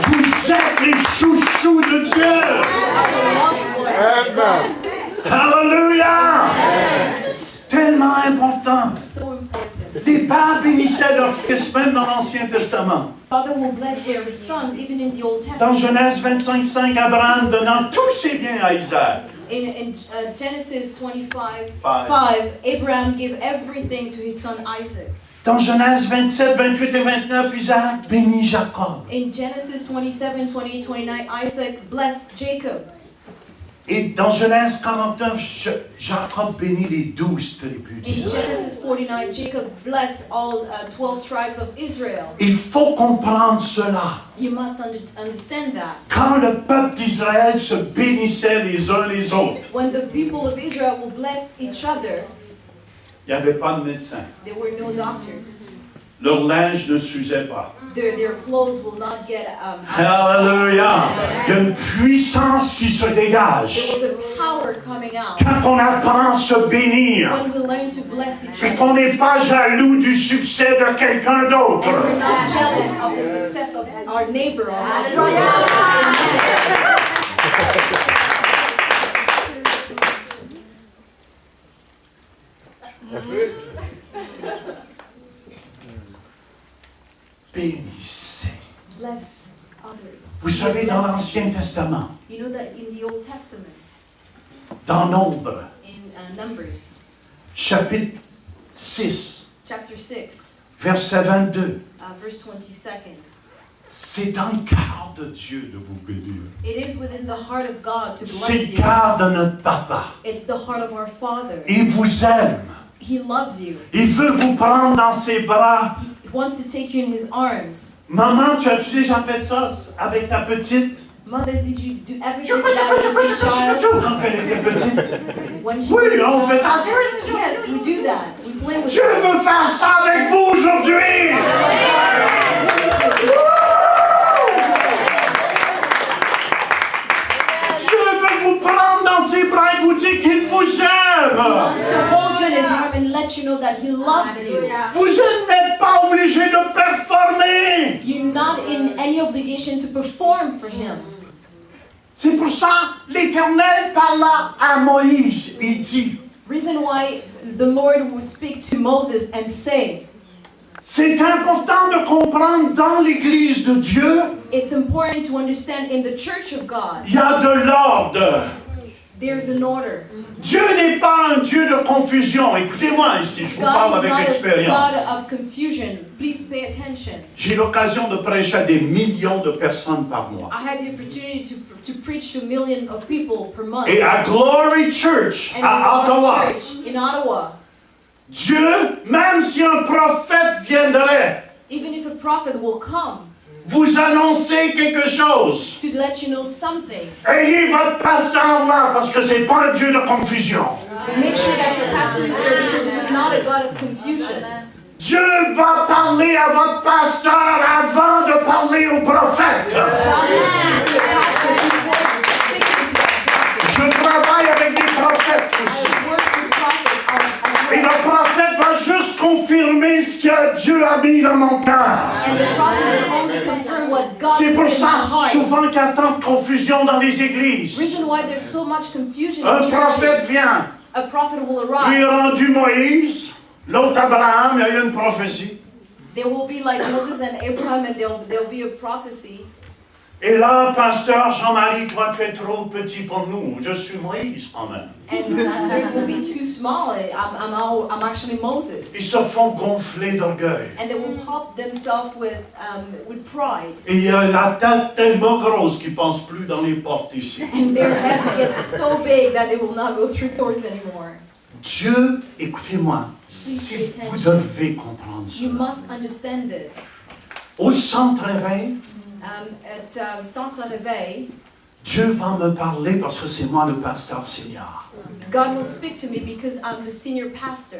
Vous êtes les chouchous de Dieu. You are the loved ones of God. Alléluia. Tellement important. So important. Les pères bénissaient leurs fils, même dans l'Ancien Testament. Father will bless their sons, even in the Old Dans Testament. Genèse 25:5, Abraham donnant tous ses biens à Isaac. In Genesis 25:5, Five. Abraham gave everything to his son Isaac. Dans Genèse 27, 28 et 29, Isaac bénit Jacob. In Genesis 27, 28, 29, Isaac blessed Jacob. Et dans Genèse 49, Jacob bénit les 12 tribus In d'Israël. Genesis 49, Jacob blessed all 12 tribes of Israel. Il faut comprendre cela. You must understand that. Quand le peuple d'Israël se bénissait les uns les autres, When the people of Israel will bless each other, il n'y avait pas de médecin. there were no doctors. Leur linge ne s'usait pas. Their clothes will not get Alléluia! Il y a une puissance qui se There dégage. was a power coming out Quand on apprend à se bénir when we learn to bless each et other. qu'on n'est pas jaloux du succès de quelqu'un d'autre. And we're not jealous of the success of our neighbor or our brother. Amen. Bénissez. Bless others. Vous savez, dans Bless l'Ancien Testament, You know that in the Old Testament, dans Nombre, in Numbers, chapitre 6, chapter 6, verset 22, verse 22nd, c'est dans le cœur de Dieu de vous bénir. it is within the heart of God to C'est bless le you. cœur de notre papa. It's the heart of our Father. Il vous aime. He loves you. Il veut vous prendre dans ses bras wants to take you in his arms. Maman, tu déjà fait ça avec ta petite? Mother, did you ever do that with your child? Quand elle était petite. When she Oui, was a on fait child? ça. Yes, we do that. We play with Dieu veut faire ça avec vous aujourd'hui. That's what God wants to do with you today. Dieu veut vous prendre dans ses bras et vous dire qu'il vous He aime. wants to hold you in his arm and let you know that he loves you. Vous n'êtes pas obligé de performer. You're not in any obligation to perform for him. C'est pour ça l'Éternel parla à Moïse. Il dit, Reason why the Lord will speak to Moses and say, c'est important de comprendre dans l'Église de Dieu, it's important to understand in the church of God, il y a de l'ordre. there's an order. Dieu n'est pas un Dieu de confusion. Écoutez-moi ici, je vous parle God is avec not a expérience. God of confusion. Please pay attention. J'ai l'occasion de prêcher à des millions de personnes par mois. I had the opportunity to preach to millions of people per month. Et à Glory Church, And à in our Ottawa, church in Ottawa, Dieu, même si un prophète viendrait, even if a prophet will come vous annoncer quelque chose, to let you know something, ayez votre pasteur là, parce que c'est pas un Dieu de confusion. make sure that your pastor is there because this is not a God of confusion. Dieu va parler à votre pasteur avant de parler au prophète. God will speak to a pastor before speaking to that prophet. Je travaille avec des prophètes aussi. I work with prophets as Et well. le prophète va juste confirmer ce que Dieu a mis dans mon cœur. And the prophet will only confirm what God C'est put pour in ça, my heart. souvent qu'il y a tant de confusion dans les églises. Reason why there's so much confusion Un in prophète churches. vient, A prophet will lui est arrive. rendu Moïse, l'autre Abraham, il y a eu une prophétie. There will be like Moses and Abraham, and there'll be a prophecy. Et là, pasteur Jean-Marie, toi tu es trop petit pour nous. Je suis Moïse quand même. And pastor, it will be too small. I'm actually Moses. Ils se font gonfler d'orgueil. And they will pop themselves with pride. Et il y a la tête tellement grosse qu'ils ne pensent plus dans les portes ici. And their head gets so big that they will not go through doors anymore. Dieu, écoutez-moi, si vous devez comprendre You ça. must understand this. Au centre réveil, At Centre Réveil, Dieu va me parler parce que c'est moi le pasteur senior. God will speak to me because I'm the senior pastor.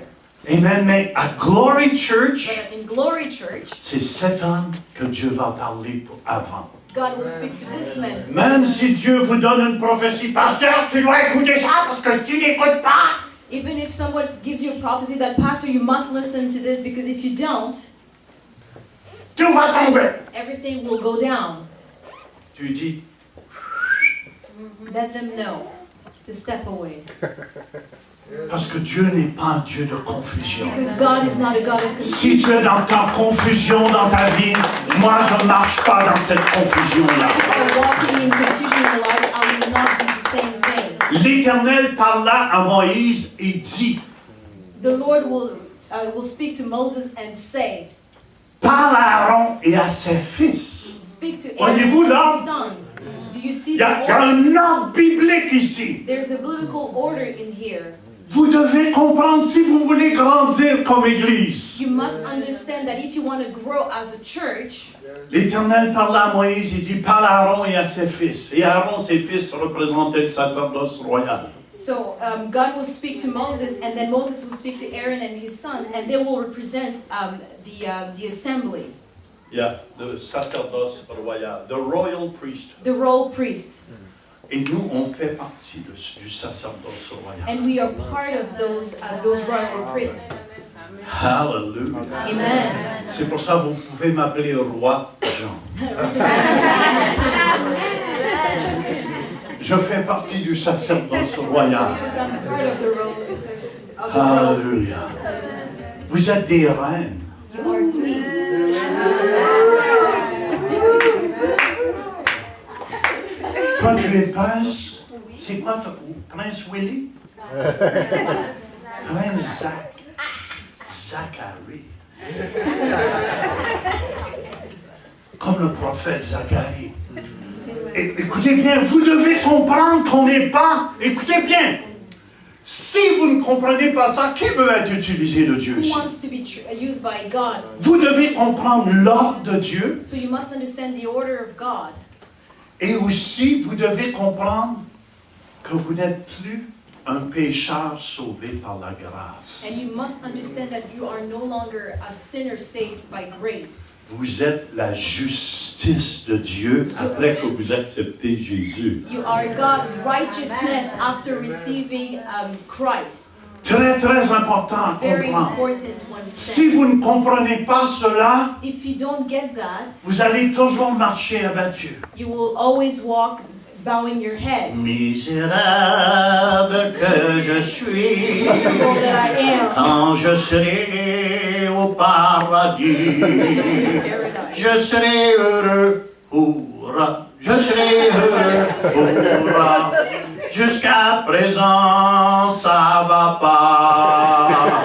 Amen. Mais à Glory Church, But in Glory Church, c'est cet homme que Dieu va parler avant. God will speak to this man. Même si Dieu vous donne une prophétie, pasteur, tu dois écouter ça parce que tu n'écoutes pas. Even if someone gives you a prophecy that, Pastor, you must listen to this because if you don't, Tout va tomber. everything will go down. Tu dis, Let them know to step away. parce que Dieu n'est pas un Dieu de confusion. Because God is not a God of Si confusion. tu es dans ta confusion dans ta vie, moi je ne marche pas dans cette confusion-là. If you are walking in confusion in your life, I will not do the same thing. L'Éternel parla à Moïse et dit, The Lord will speak to Moses and say, parle à Aaron et à ses fils. speak to Aaron Voyez-vous and là? his sons. Do you see Il y a the order? un ordre biblique ici. There's a biblical order in here. Vous devez comprendre si vous voulez grandir comme Église. You must understand that if you want to grow as a church, L'Éternel parla à Moïse, il dit, parle à Aaron et à ses fils. Et Aaron, ses fils représentaient le sacerdoce royal. so God will speak to Moses, and then Moses will speak to Aaron and his sons, and they will represent the assembly, Yeah, le sacerdoce royal, the royal priesthood. the royal priests. Et nous, on fait partie du sacerdoce royal. And we are part of those royal priests. Hallelujah. Amen. C'est pour ça que vous pouvez m'appeler roi Jean. Je fais partie du sacerdoce royal. Because I'm part of the royal priests. Alléluia. Vous êtes des reines. You are queens. Toi, tu es prince. C'est quoi Prince Willy? Prince Zacharie. Comme le prophète Zacharie. Écoutez bien, vous devez comprendre qu'on n'est pas, écoutez bien, Si vous ne comprenez pas ça, qui veut être utilisé de Dieu Who ici? wants to be used by God? Vous devez comprendre l'ordre de Dieu So you must understand the order of God. et aussi vous devez comprendre que vous n'êtes plus un pécheur sauvé par la grâce. And you must understand that you are no longer a sinner saved by grace. Vous êtes la justice de Dieu après que vous acceptez Jésus. You are God's righteousness after receiving Christ. Très, très important à Very comprendre. important to Si understand. vous ne comprenez pas cela, If you don't get that, vous allez toujours marcher abattu. you will always walk bowing your head. Misérable que je suis, Miserable that I am. quand je serai au paradis, Paradise. je serai heureux, je serai heureux, jusqu'à présent, ça va pas.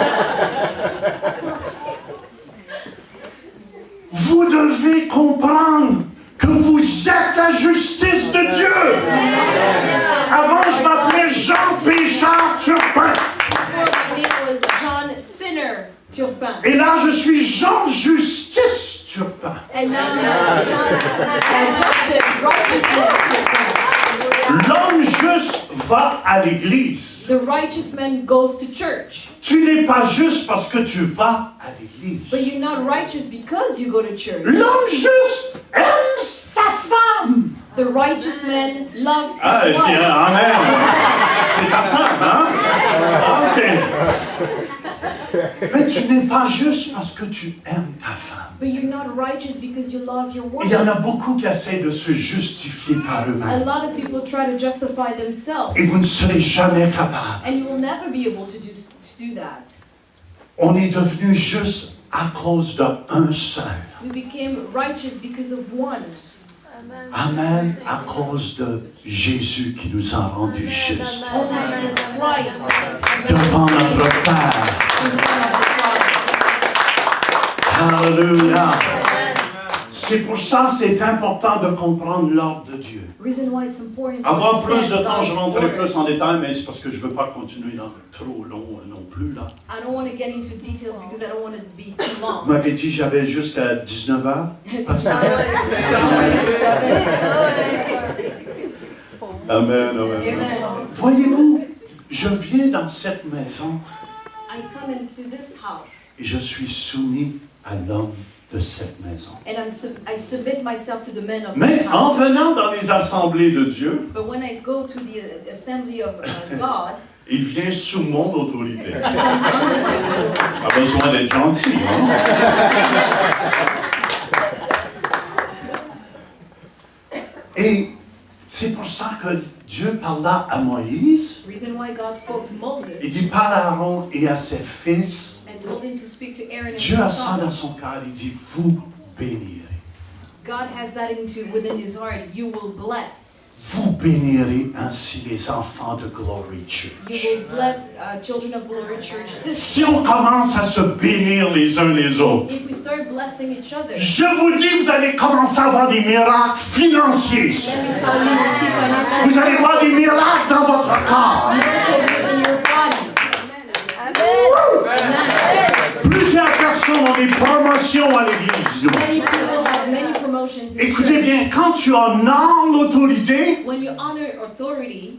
Vous devez comprendre que vous êtes la justice de Dieu. Avant, je m'appelais Jean Péchard Turpin. Before my name was John Sinner Turpin. Et là, je suis Jean Justice Turpin. And now I'm John Justice, Righteousness Turpin. L'homme juste va à l'église. The righteous man goes to church. Tu n'es pas juste parce que tu vas à But l'église. you're not righteous because you go to church. L'homme juste aime sa femme. The righteous man loves Ah, his wife. tiens, amen. C'est ta femme, hein? Ah, ok. Mais tu n'es pas juste parce que tu aimes ta femme. But you're not righteous because you love your Il y en a wife. beaucoup qui essaient de se justifier par A eux-mêmes. lot of people try to justify themselves. Et vous ne serez jamais capable. And you will never be able to do that. On est devenu juste à cause d'un seul. We became righteous because of one. Amen. À cause de Jésus qui nous a rendus justes Only because Christ devant notre Père. in front of the Father. Alléluia. C'est pour ça que c'est important de comprendre l'ordre de Dieu. Reason why it's important to Avoir plus de understand temps, je God's rentrerai order. plus en détail, mais c'est parce que je ne veux pas continuer dans trop long non plus. Là. I don't want to get into details because I don't want it to be too Vous long. m'avez dit que j'avais jusqu'à 19 heures. Amen, amen. Amen. Voyez-vous, je viens dans cette maison I come into this house et je suis soumis à l'homme de cette maison. and I submit myself to the men of Mais this en house. venant dans les assemblées de Dieu, But when I go to the assembly of God, il vient sous mon autorité. he comes under my will. Pas besoin d'être gentil, hein? Et c'est pour ça que Dieu parla à Moïse. Reason why God spoke to Il Moses dit, parle à Aaron et à ses fils. and told him to speak to Aaron and Dieu his a ça dans son. son cœur. Il dit, vous bénirez. God has that within his heart. You will bless. Vous bénirez ainsi les enfants de Glory You Church. will bless children of Glory Church. This Si on commence à se bénir les uns les autres, if we start blessing each other, je vous dis, vous allez commencer à avoir des miracles financiers. let me tell you, you'll see financial Vous allez voir des miracles dans votre corps. miracles within your body. Amen. Plusieurs personnes ont des promotions à l'église. Many people have many promotions in Écoutez church. bien, quand tu honores l'autorité, When you honor authority,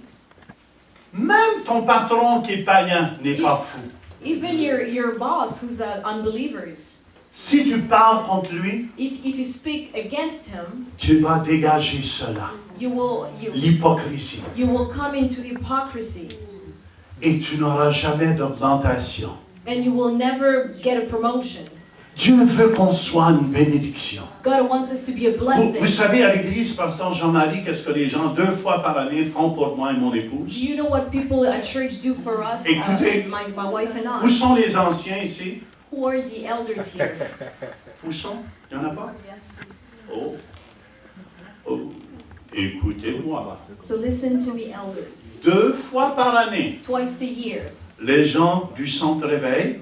même ton patron qui est païen n'est pas fou. even your boss who's unbelievers, Si tu parles contre lui, if you speak against him, tu vas dégager cela, you will l'hypocrisie. come into hypocrisy, Et tu n'auras jamais d'augmentation. and you will never get a promotion. Dieu veut qu'on soit une bénédiction. God wants us to be a Vous blessing. savez, à l'église, pasteur Jean-Marie, qu'est-ce que les gens 2 fois par année font pour moi et mon Do épouse? you know what people at church do for us, Écoutez. my wife and Où I? sont les anciens ici? Who are the elders here? Où sont? Il n'y en a pas? Oh. Oh. Écoutez-moi. So listen to me, elders. 2 fois par année, Twice a year, les gens du centre réveil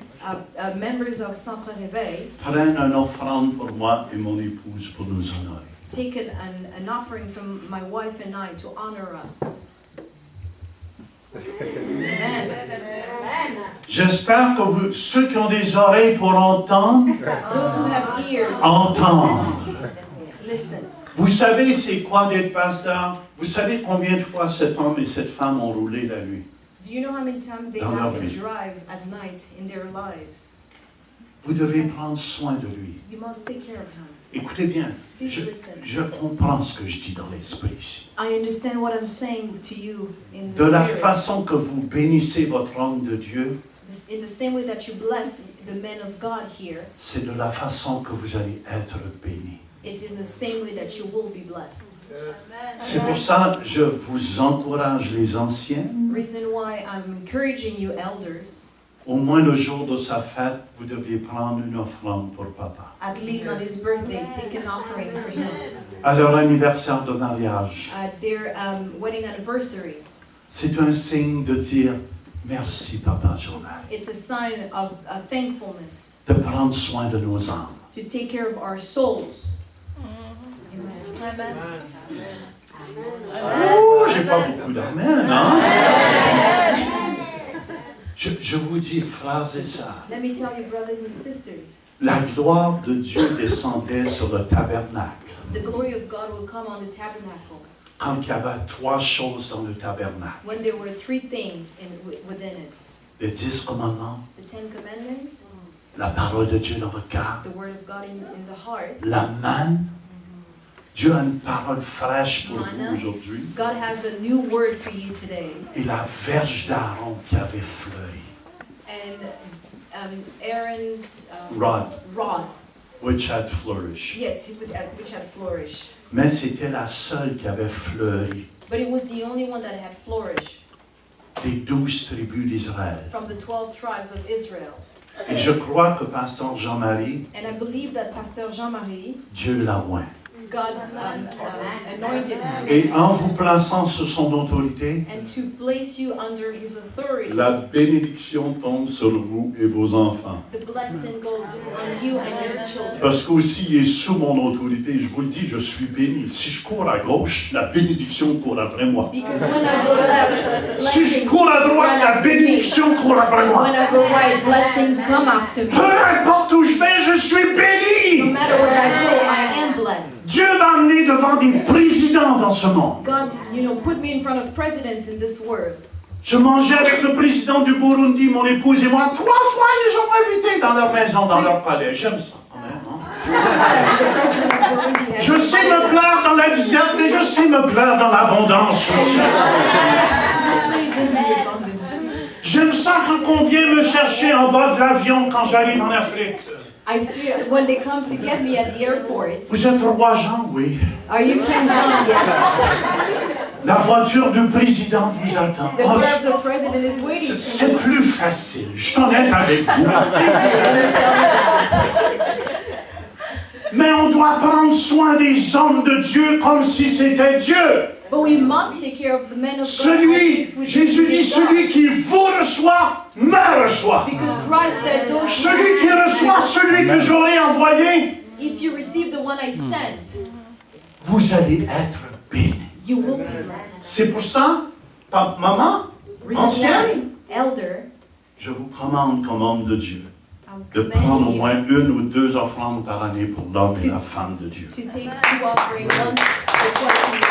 members of Centre Réveil prennent une offrande pour moi et mon épouse pour nous honorer. take an offering from my wife and I to honor us. Amen. J'espère que ceux qui ont des oreilles pour entendre, Those who have ears, entendent. listen. Vous savez c'est quoi d'être pasteur? Vous savez combien de fois cet homme et cette femme ont roulé la nuit? Do you know how many times they Dans have leur to vie. drive at night in their lives? Vous devez prendre soin de lui. You must take care of him. Écoutez bien, Please listen. je comprends ce que je dis dans l'esprit ici. I understand what I'm saying to you in the De la spirit. façon que vous bénissez votre homme de Dieu, In the same way that you bless the men of God here, c'est de la façon que vous allez être bénis. it's in the same way that you will be blessed. C'est pour ça que je vous encourage les anciens, Reason why I'm encouraging you elders, au moins le jour de sa fête, vous devriez prendre une offrande pour papa. at least on his birthday, take an offering for him. À leur anniversaire de mariage, At their wedding anniversary, c'est un signe de dire merci papa Journal, it's a sign of thankfulness de prendre soin de nos âmes. to take care of our souls. Amen. Oh, j'ai pas beaucoup d'amen, hein? Je vous dis, frères et sœurs, Let me tell you, brothers and sisters, la gloire de Dieu descendait sur le tabernacle. the glory of God will come on the tabernacle Quand il y avait trois choses dans le tabernacle, when there were three things within it. les 10 commandements, The Ten Commandments, la parole de Dieu dans votre cœur, the Word of God in the heart. la manne. Dieu a une parole fraîche pour Manna. vous aujourd'hui. God has a new word for you today. Et la verge d'Aaron qui avait fleuri. And Aaron's Rod, rod, which had flourished. yes, which had flourished. Mais c'était la seule qui avait fleuri But it was the only one that had flourished des 12 tribus d'Israël. from the 12 tribes of Israel. Et je crois que Pasteur Jean-Marie, And I believe that Pastor Jean-Marie, Dieu l'a oint. God anointed him. Et en vous plaçant sous son autorité, And to place you under his authority, la bénédiction tombe sur vous et vos enfants. the blessing goes on you and your children. Parce qu'aussi, il est sous mon autorité. Je vous le dis, je suis béni. Si je cours à gauche, la bénédiction court après moi. Because when I go left, Si je blessing cours à droite, la bénédiction court après when moi. I go right, blessing come after me. Peu importe où je vais, je suis No béni. matter where I go, I am blessed. Dieu m'a amené devant des présidents dans ce monde. God, put me in front of presidents in this world. Je mangeais avec le président du Burundi, mon épouse et moi. 3 fois, ils nous ont invités dans leur maison, dans leur palais. J'aime ça quand même. Hein? The president of Burundi has Je sais me plaire dans la disette, mais je sais me plaire dans l'abondance aussi. Please in the abundance. J'aime ça quand on vient me chercher en bas de l'avion quand j'arrive en Afrique. I feel when they come to get me at the airport. Vous êtes roi Jean, oui. Are you King John? Yes. La voiture du président vous attend. The Oh, prayer of the president is waiting. c'est plus facile. Je suis honnête avec vous. Let me tell you that. Mais on doit prendre soin des hommes de Dieu comme si c'était Dieu. But we must take care of the men of God. Celui, Jésus dit, celui qui vous reçoit, me reçoit. Because Christ said, those Celui qui reçoit celui que j'aurai envoyé, if you receive the one I sent, vous allez être bénis. you will be blessed. C'est pour ça, maman, Reason ancienne, why, elder, je vous commande comme homme de Dieu I'm de prendre au commanding you moins 1 ou 2 offrandes par année pour l'homme et la femme de Dieu. to take 2 offerings once or twice a year.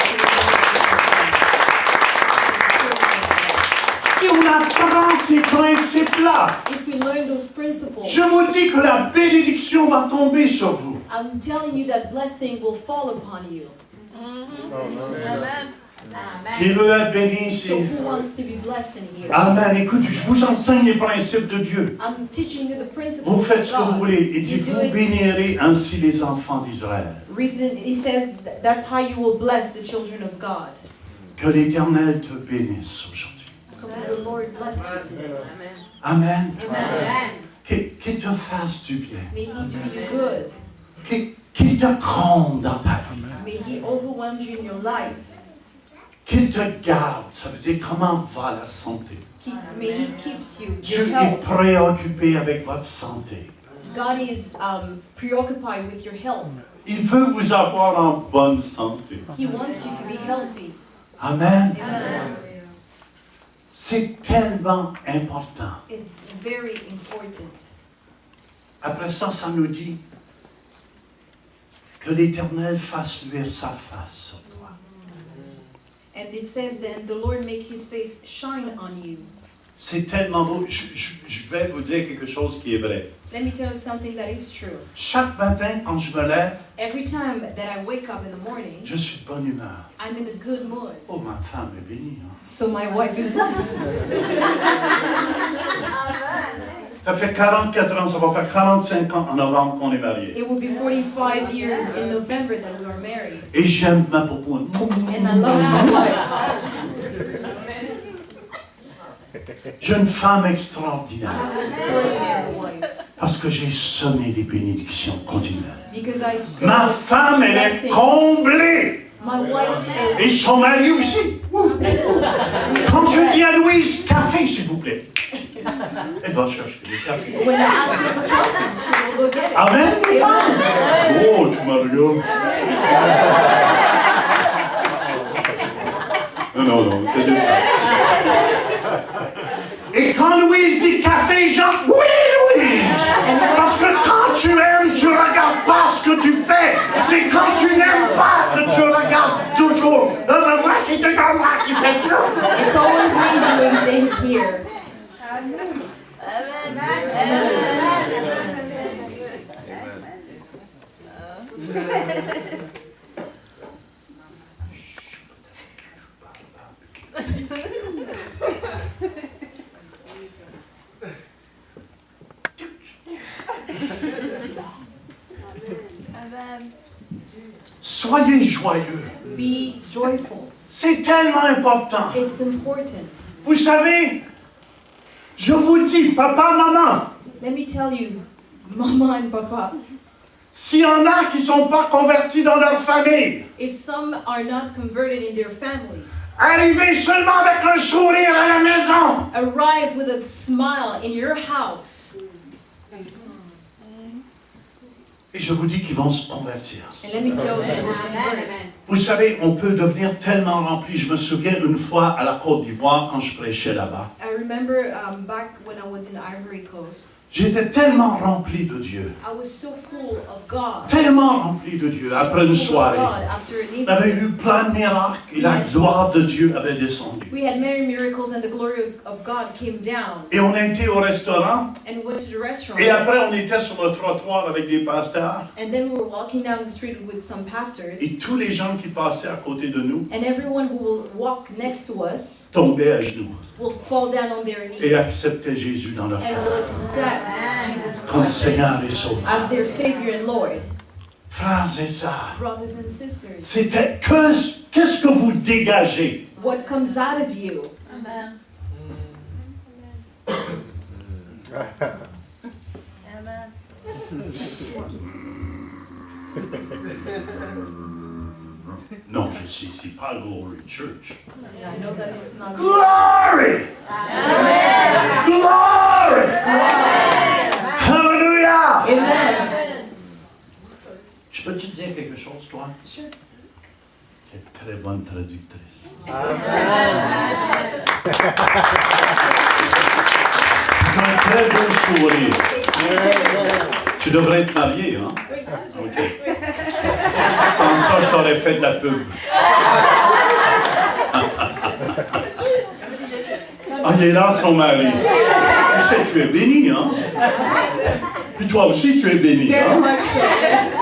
Si on apprend ces principes-là, If we learn those principles, je vous dis que la bénédiction va tomber sur vous. I'm telling you that blessing will fall upon you. Amen. Qui veut être béni ici? So who wants to be blessed in here? Amen. Écoute, je vous enseigne les principes de Dieu. I'm teaching you the principles Vous faites of ce que vous God. voulez. Il dit, You do vous it. bénirez ainsi les enfants d'Israël. Reason, he says that's how you will bless the children of God. Que l'Éternel te bénisse aujourd'hui. So may the Lord bless you today. Amen. Amen. Qu'il te fasse du bien. May he do you good. Qu'il te comble dans ta vie. May he overwhelm you in your life. Qu'il te garde. Ça veut dire comment va la santé. May he keeps you, Dieu your est health. préoccupé avec votre santé. God is preoccupied with your health. Il veut vous avoir en bonne santé. He wants you to be healthy. Amen. Amen. C'est tellement important. It's very important. Après ça, ça nous dit que l'Éternel fasse luire sa face sur toi. And it says then the Lord make his face shine on you. C'est tellement beau. Je vais vous dire quelque chose qui est vrai. Let me tell you something that is true. Chaque matin, quand je me lève, Every time that I wake up in the morning, je suis de bonne humeur. I'm in a good mood. Oh, ma femme est bénie. Hein? So my wife is blessed. Ça fait 44 ans, ça va faire 45 ans en novembre qu'on est mariés. It will be 45 years in November that we are married. Et j'aime ma beaucoup. And I love my wife. J'ai une femme extraordinaire. I have an extraordinary wife. Parce que j'ai semé des bénédictions continuelles. Because I saw Ma femme, elle est blessing. comblée. My wife Et is. son mari aussi. Quand je dis à Louise, café, s'il vous plaît. Elle va chercher le café. When I ask her for coffee, she will go get it. Amen. Amen. Oh, tu m'as regardé. Non, c'est du Et quand Louise dit café, Jean, oui, Louise. Parce que quand tu aimes, tu ne regardes pas ce que tu fais. C'est quand tu n'aimes pas que tu regardes toujours. Moi qui te garde, moi qui te garde. It's always me doing things here. Soyez joyeux. Be joyful. C'est tellement important. It's important. Vous savez, je vous dis, papa, maman, Let me tell you, Mama and Papa, s'il y en a qui ne sont pas convertis dans leur famille, if some are not converted in their families, arrivez seulement avec un sourire à la maison. arrive with a smile in your house. Et je vous dis qu'ils vont se convertir. And let me tell you, they will convert. Vous savez, on peut devenir tellement rempli. Je me souviens une fois à la Côte d'Ivoire quand je prêchais là-bas. I remember back when I was in Ivory Coast, J'étais tellement rempli de Dieu. I was so full of God. Tellement rempli de Dieu après une So full of soirée. God after an On avait evening. eu plein de miracles et la gloire de Dieu avait descendu. We had many miracles and the glory of God came down. Et on a été au restaurant And went to the restaurant. et après on était sur le trottoir avec des pasteurs And then we were walking down the street with some pastors. et tous les gens qui passaient à côté de nous And everyone who will walk next to us tombaient à genoux will fall down on their et knees acceptaient Jésus dans leur and cœur will accept Jesus comme Christ Seigneur et Sauveur. as their Savior and Lord. Frères et sœurs, Brothers and sisters, c'était qu'est-ce que vous dégagez? what comes out of you? Non, je suis ici pas Glory Church. I know that it's not. Glory! Glory! Hallelujah! Amen. Je peux te dire quelque chose, toi? Sure. Tu es très bonne traductrice. Tu as un très beau sourire. Tu devrais être marié, hein? OK. Sans ça, je t'aurais fait de la pub. Ah, il est là, son mari. Tu sais, tu es béni, hein? Puis toi aussi, tu es béni, Very hein? much so. Yes.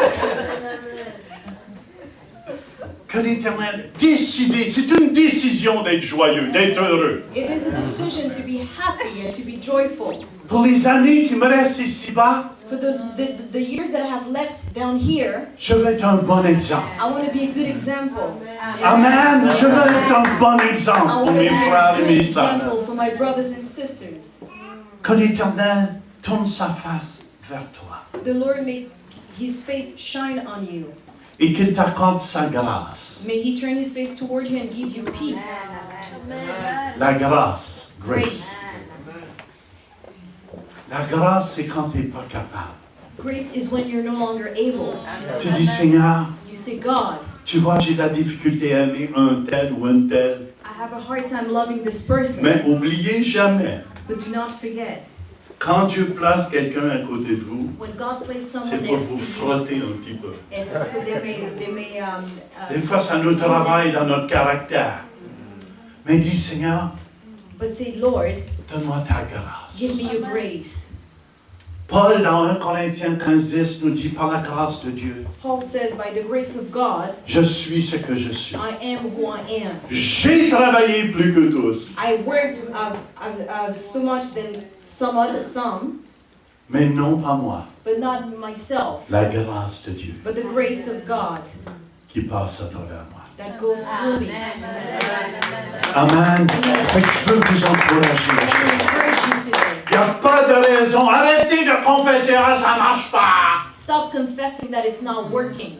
Que l'Éternel décide, c'est une décision d'être joyeux, d'être heureux. It is a decision to be happy and to be joyful. Pour les années qui me restent ici-bas, For the years that I have left down here, je vais être un bon exemple. I want to be a good example. Amen. Je veux être un bon I exemple pour want to mes be frères a et good mes sœurs. example for my brothers and sisters. Que l'Éternel tourne sa face vers toi The Lord make His face shine on you. et qu'il t'accorde sa grâce. May He turn His face toward you and give you peace, La grâce, grace. grace. La grâce, c'est quand tu n'es pas capable. Grace is when you're no longer able. Tu dis, Seigneur, You say, God, tu vois, j'ai de la difficulté à aimer un tel ou une telle. I have a hard time loving this person. Mais oubliez jamais, But do not forget, quand Dieu place quelqu'un à côté de vous, when God places c'est someone pour next vous to you, frotter un petit peu. it's so they may Des fois, ça nous travaille dans notre caractère. Mais dis, Seigneur, but say, Lord, donne-moi ta grâce. give me your grace. Paul, dans 1 Corinthiens 15:10, nous dit, par la grâce de Dieu, Paul says, by the grace of God, je suis ce que je suis. I am who I am. J'ai travaillé plus que tous, I worked so much than some, mais non pas moi. but not myself, La grâce de Dieu but the grace of God qui passe à travers moi. that goes through me. Amen. Fait que je veux vous encourager. I encourage you today. Il n'y a pas de raison. Arrêtez de confesser, ah, ça ne marche pas. Stop confessing that it's not working.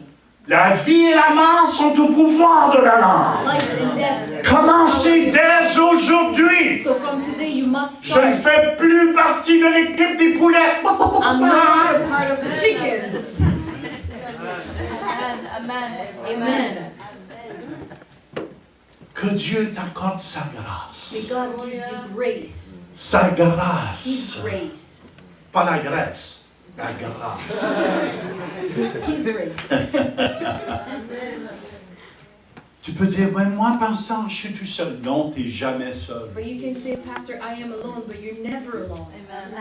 La vie et la mort sont au pouvoir de la langue. Life and death. Commencez dès aujourd'hui. So from today you must Je ne start. fais plus partie de l'équipe des poulets. I'm no longer part of the chickens. Amen. Que Dieu t'accorde sa May grâce. God gives you grace. Sa His grâce. grace. Pas la graisse. La grâce. His grace. Tu peux dire, ouais, moi, pasteur, je suis tout seul. Non, tu n'es jamais seul. But you can say, Pastor, I am alone, but you're never alone.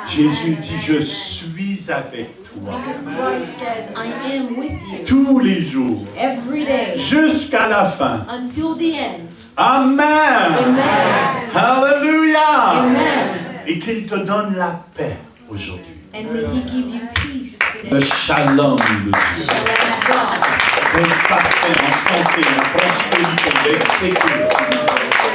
Jésus dit, je suis avec toi. Because Christ says, I am with you Tous les jours. every day Jusqu'à la fin. until the end. Amen. Amen. Alléluia. Amen. Et qu'il te donne la paix aujourd'hui. And may He give you peace Le today. shalom de Dieu. Shalom of God. D'être parfait en santé, en prospérité, d'être sécurité.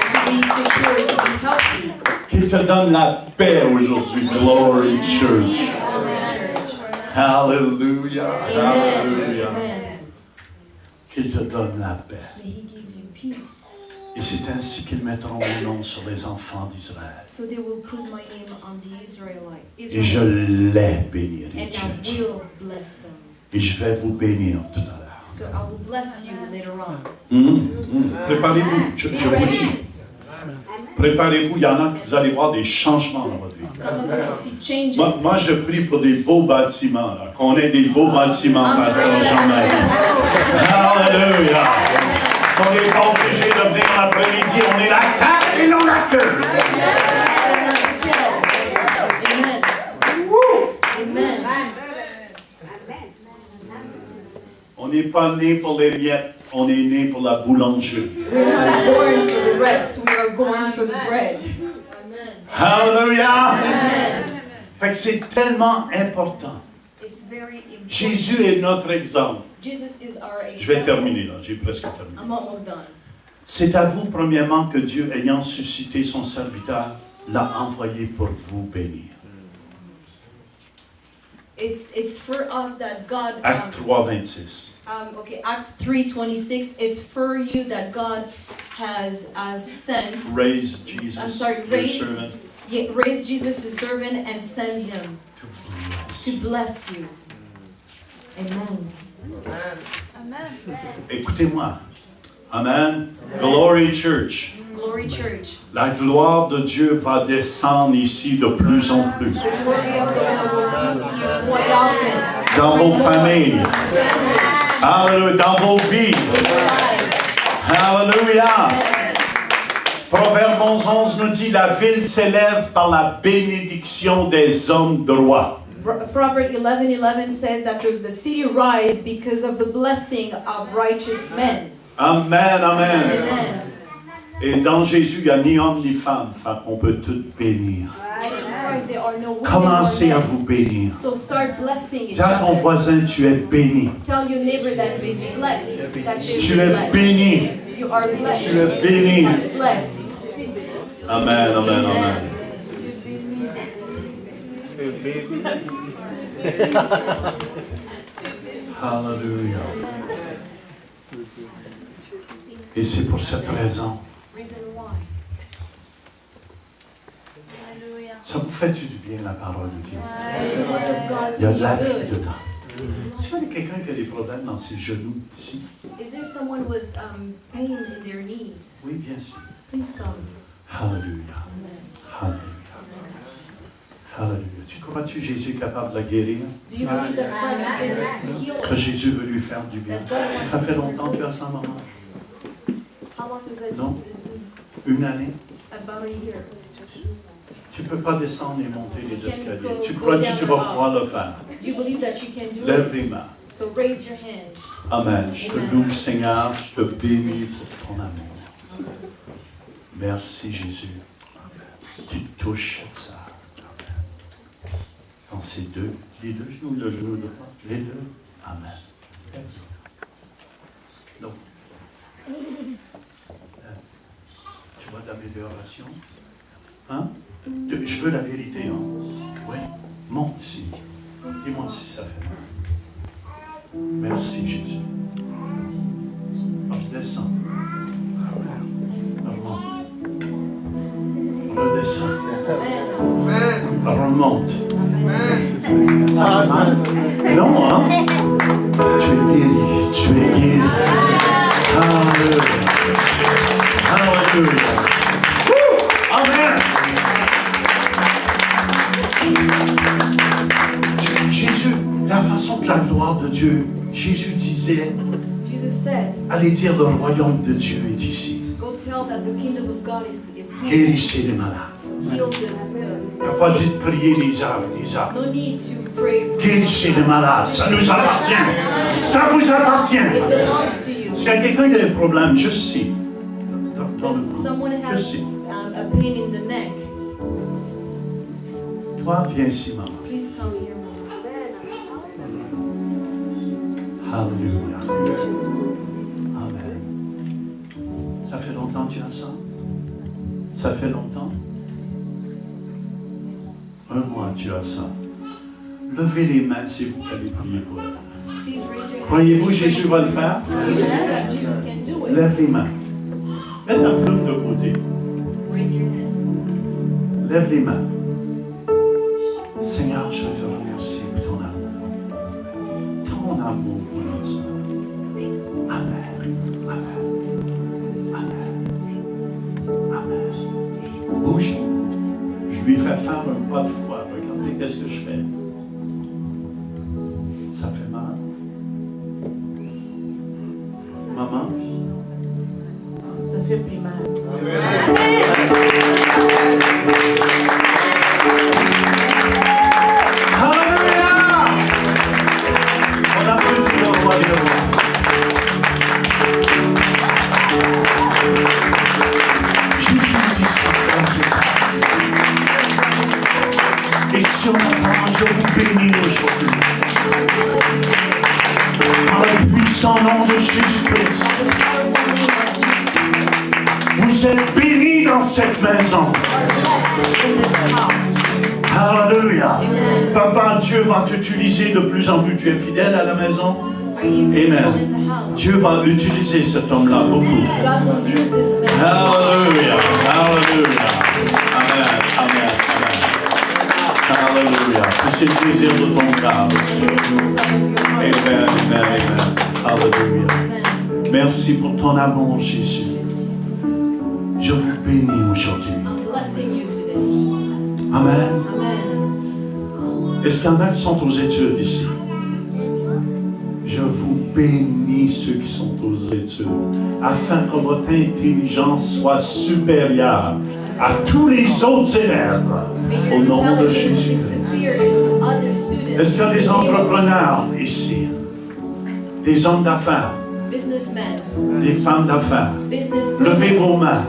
To be secure, to be healthy. Qu'il te donne la paix aujourd'hui. Glory Church. Peace, Glory Church. Hallelujah. Amen. Hallelujah. Amen. Qu'il te donne la paix. May He gives you peace. Et c'est ainsi qu'ils mettront mon nom sur les enfants d'Israël. So they will put my name on the Et je Israelites. les bénirai, And I church. will bless them. Et je vais vous bénir tout à l'heure. So I will bless you later on. Préparez-vous, je vous dis. Préparez-vous, il y en a que vous allez voir des changements dans votre vie. Some of you will see changes. Moi, je prie pour des beaux bâtiments, là, qu'on ait des beaux bâtiments, Pasteur Jean-Marie. Alléluia. On n'est pas obligé de venir l'après-midi, on est la tête et non la queue. Amen. Amen. On n'est pas né pour les miettes, on est né pour la boulangerie. We're not born for the rest, we are born for the bread. Alléluia. Amen. Fait que c'est tellement important. It's very important. Jésus est notre exemple. Jesus is our example. Je vais terminer là, j'ai presque terminé. I'm almost done. C'est à vous, premièrement, que Dieu, ayant suscité son serviteur, l'a envoyé pour vous bénir. It's for us that God. Acte 3, 26. Okay, Acts 3:26. It's for you that God has sent. Raise Jesus, I'm sorry, your servant, raise Jesus, his servant, and send him to to bless you. Amen. Écoutez-moi. Amen. Glory Church. Glory Church. La gloire de Dieu va descendre ici de plus en plus. The glory of the Lord will be here quite often. Dans vos familles. Families, Alléluia. Dans vos vies. in your lives. Alléluia. Amen. Proverbe 11 nous dit, la ville s'élève par la bénédiction des hommes droits. Proverbs 11:11 says that the city rise because of the blessing of righteous men. Amen, amen. Amen. Et dans Jésus, il n'y a ni homme ni femme, on peut tout bénir. And in Christ there are no women Commencez à or vous men. bénir. So start blessing each Dis à ton other. voisin, tu es béni. Tell your neighbor that is blessed. That she is Tu es blessed. béni. You are blessed. Tu es béni. Blessed. Amen, amen, amen. Alléluia. Et c'est pour cette raison. Reason why. Ça vous fait du bien la parole de Dieu. The word of God Il y a to de la you vie good. dedans. S'il y a quelqu'un qui a des problèmes dans ses genoux ici, Is there someone with pain in their knees? oui, bien sûr. Please come. Alléluia. Amen. Alléluia. Alléluia. Tu crois-tu Jésus est capable de la guérir? Do you believe that Christ is able to heal Que Jésus veut lui faire du bien? That God wants Ça fait to- longtemps que tu as ça, maman? How long has that Non. been? Une année? About a year. Tu ne peux pas descendre et monter les You can't escaliers. go- Tu go crois que down tu or vas up. pouvoir le faire? Do you believe that you can do Lève les it? mains. So raise your hands. Amen. Je te loue, Seigneur. Je te bénis pour ton amour. Merci, Jésus. Tu touches ça. Dans ces deux, les deux genoux, le genou droit, les deux. Amen. Donc, tu vois l'amélioration? Hein? Je veux la vérité, hein? Oui. Monte ici. Dis-moi si ça fait mal. Merci, Jésus. Redescends. Remonte. Redescends. Amen. Remonte. Amen. Ça fait mal? Non, hein? Tu es guéri. Tu es guéri. Alléluia. Alléluia. Woo! Amen. Jésus, la façon que la gloire de Dieu, Jésus disait, Jesus said, allez dire le royaume de Dieu est ici. go tell that the kingdom of God is here. Guérissez les malades. Heal Il n'a pas dit the de prier les arbres, No need to pray for Guérissez les malades, ça nous appartient. Ça vous appartient. It belongs to you. S'il y a quelqu'un qui a un problème, juste ici. Dans Does le someone cou, have juste ici. a pain in the neck? Toi, viens ici, maman. Please come here, Mom. Alléluia. Amen. Ça fait longtemps que tu as ça? Ça fait longtemps? Un mois tu as ça. Levez les mains, c'est vous qui allez prier pour elle. Please raise your hand. Croyez-vous Jésus va le faire? Do you believe that Jesus can do it? Lève les mains. Mets ta plume de côté. Raise your hand. Lève les mains. Seigneur, je te remercie pour ton amour. Ton amour pour notre soeur. Amen. Amen. Amen. Amen. Bouge. Je lui fais faire un pas de foi. Regardez qu'est-ce que je fais. Ça fait mal. Maman? Ça fait plus mal. Alléluia! On applaudit le roi des rois. Jésus dit ça, frères et sœurs. Et si on apprend, je vous bénis aujourd'hui. Par le puissant nom de Jésus-Christ. Vous êtes bénis dans cette maison. Alléluia. Papa, Dieu va t'utiliser de plus en plus. Tu es fidèle à la maison? Amen. Dieu va utiliser cet homme-là beaucoup. God will use this man. Alléluia. Alléluia. Amen. Amen. Amen. Alléluia. Que c'est le plaisir de ton cœur. Amen. Amen. Amen. Alléluia. Merci pour ton amour, Jésus. Je vous bénis aujourd'hui. I'm blessing you today. Amen. Amen. Est-ce qu'il y en a qui sont aux études ici? Je vous bénis ceux qui sont aux études, afin que votre intelligence soit supérieure à tous les autres élèves, May au your nom de intelligence be Jésus. superior to other students. Est-ce qu'il y a des entrepreneurs ici? Des hommes d'affaires, Businessmen, des femmes d'affaires? businesswomen, Levez vos mains.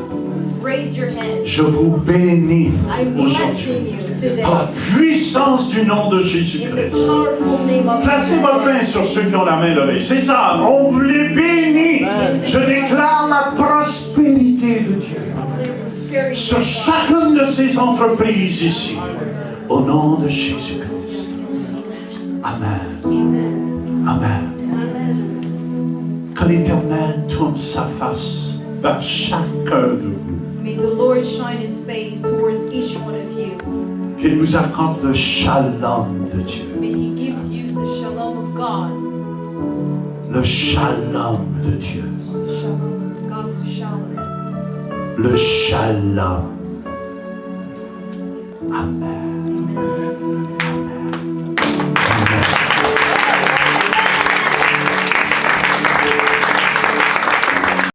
raise your hand. Je vous bénis I'm aujourd'hui blessing you today par la puissance du nom de in the Jésus-Christ. powerful name of Placez Jesus votre main Christ. sur ceux qui ont la main levée. C'est ça, on vous les bénit. Je déclare la prospérité de Dieu Their prosperity sur of God. chacune de ces entreprises ici. Au nom de Jésus-Christ. Amen. Amen. Amen. Que l'Éternel tourne sa face vers chacun de vous. May the Lord shine His face towards each one of you. Qu'il vous accorde le shalom de Dieu. May He gives you the shalom of God. Le shalom de Dieu. Shalom, God's shalom. le shalom. Amen. Amen.